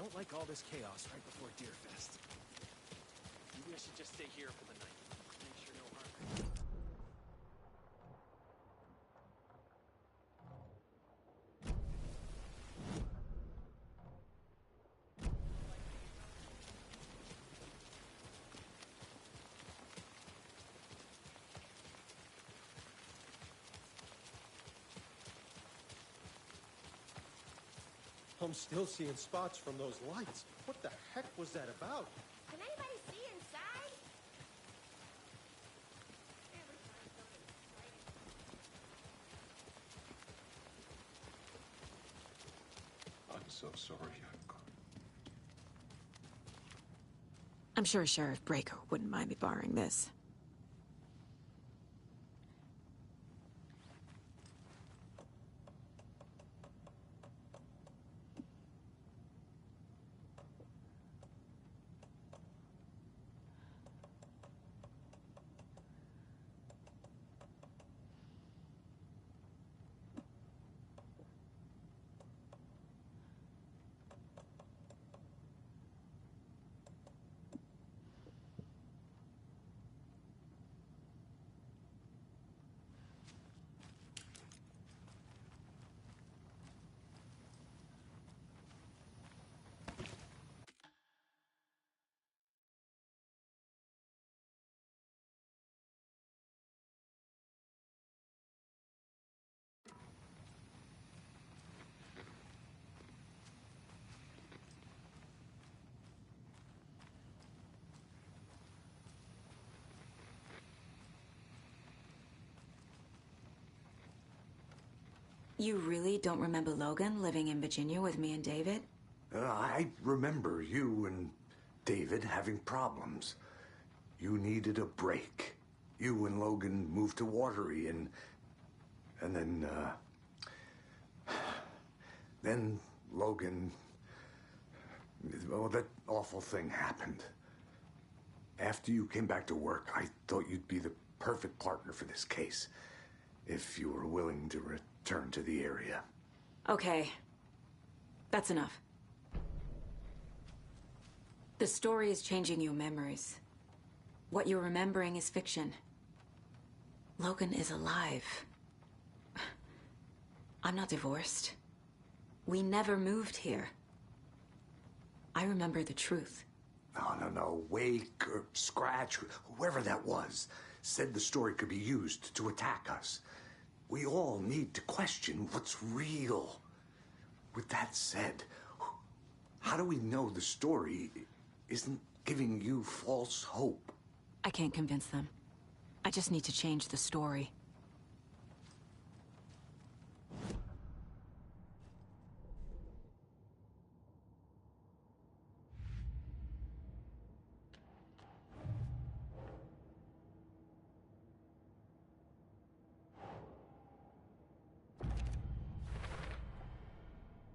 S10: don't like all this chaos right before Deerfest. Maybe I should just stay here for the night. Make sure no harm.
S11: I'm still seeing spots from those lights. What the heck was that about?
S12: Can anybody see inside?
S8: I'm so sorry.
S2: I'm sure Sheriff Breaker wouldn't mind me borrowing this. You really don't remember Logan living in Virginia with me and David?
S4: I remember you and David having problems. You needed a break. You and Logan moved to Watery and then Logan, well, that awful thing happened. After you came back to work, I thought you'd be the perfect partner for this case, if you were willing to return to the area.
S2: Okay. That's enough. The story is changing your memories. What you're remembering is fiction. Logan is alive. I'm not divorced. We never moved here. I remember the truth.
S4: No. Wake or Scratch, whoever that was, said the story could be used to attack us. We all need to question what's real. With that said, how do we know the story isn't giving you false hope?
S2: I can't convince them. I just need to change the story.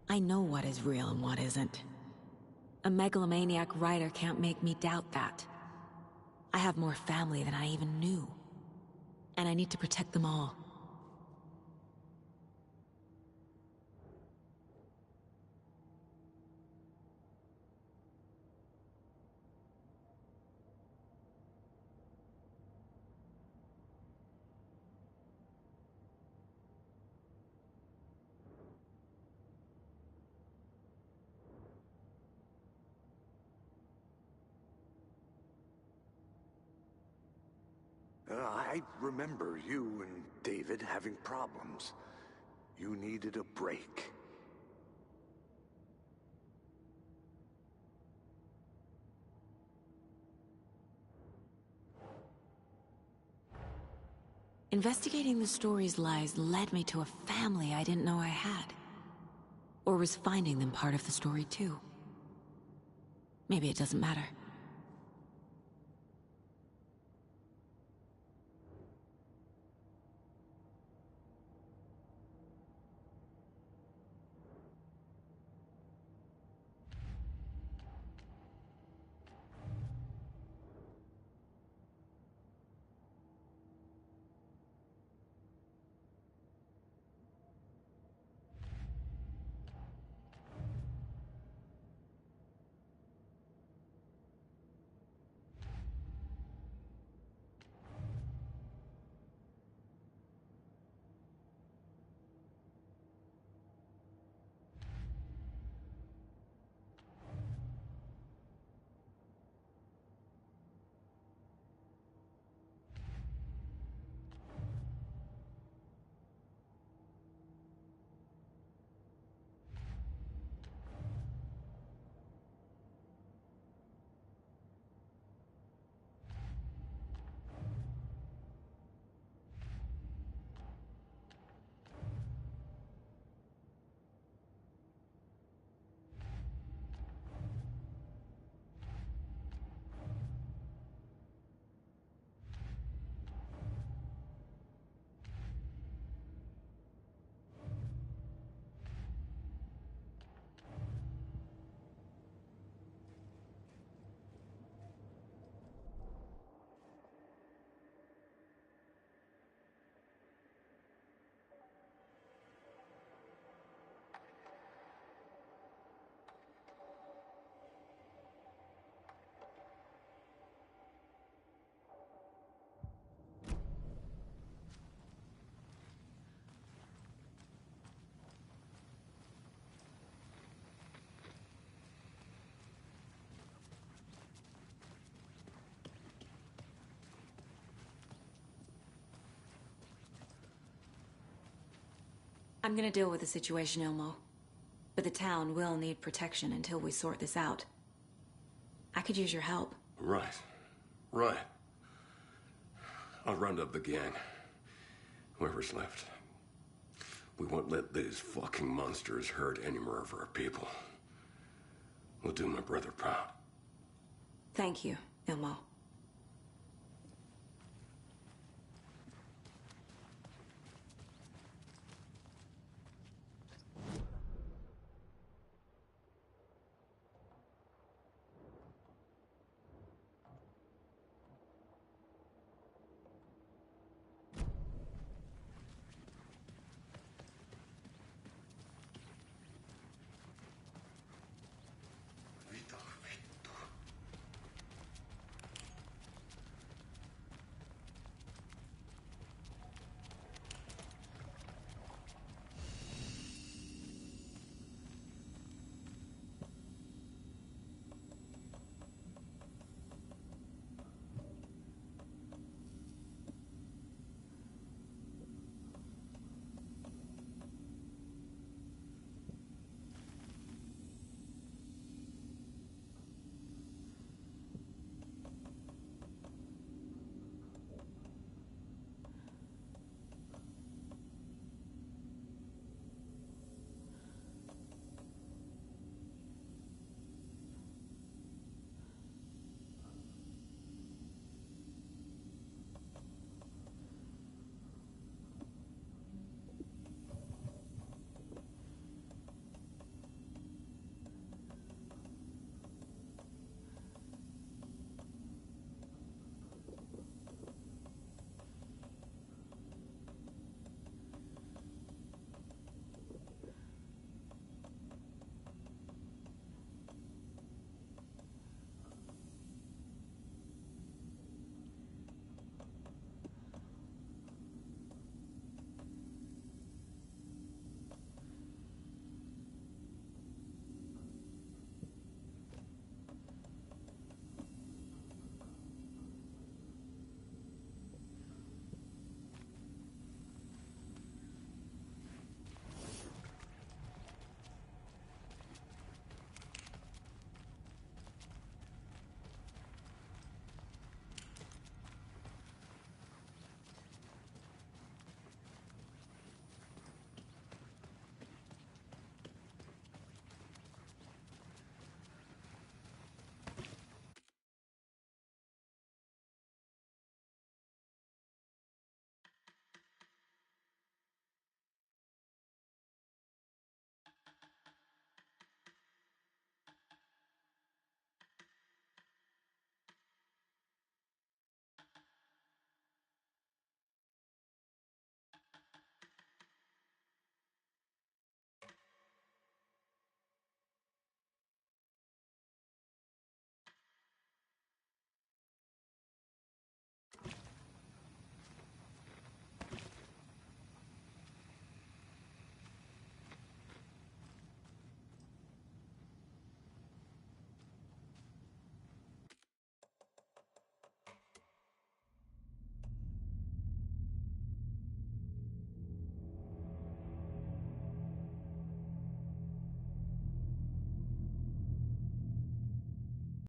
S2: I know what is real and what isn't. A megalomaniac writer can't make me doubt that. I have more family than I even knew. And I need to protect them all.
S4: I remember you and David having problems. You needed a break.
S2: Investigating the story's lies led me to a family I didn't know I had. Or was finding them part of the story too. Maybe it doesn't matter. I'm gonna deal with the situation, Ilmo. But the town will need protection until we sort this out. I could use your help.
S8: Right. Right. I'll round up the gang. Whoever's left. We won't let these fucking monsters hurt any more of our people. We'll do my brother proud.
S2: Thank you, Ilmo.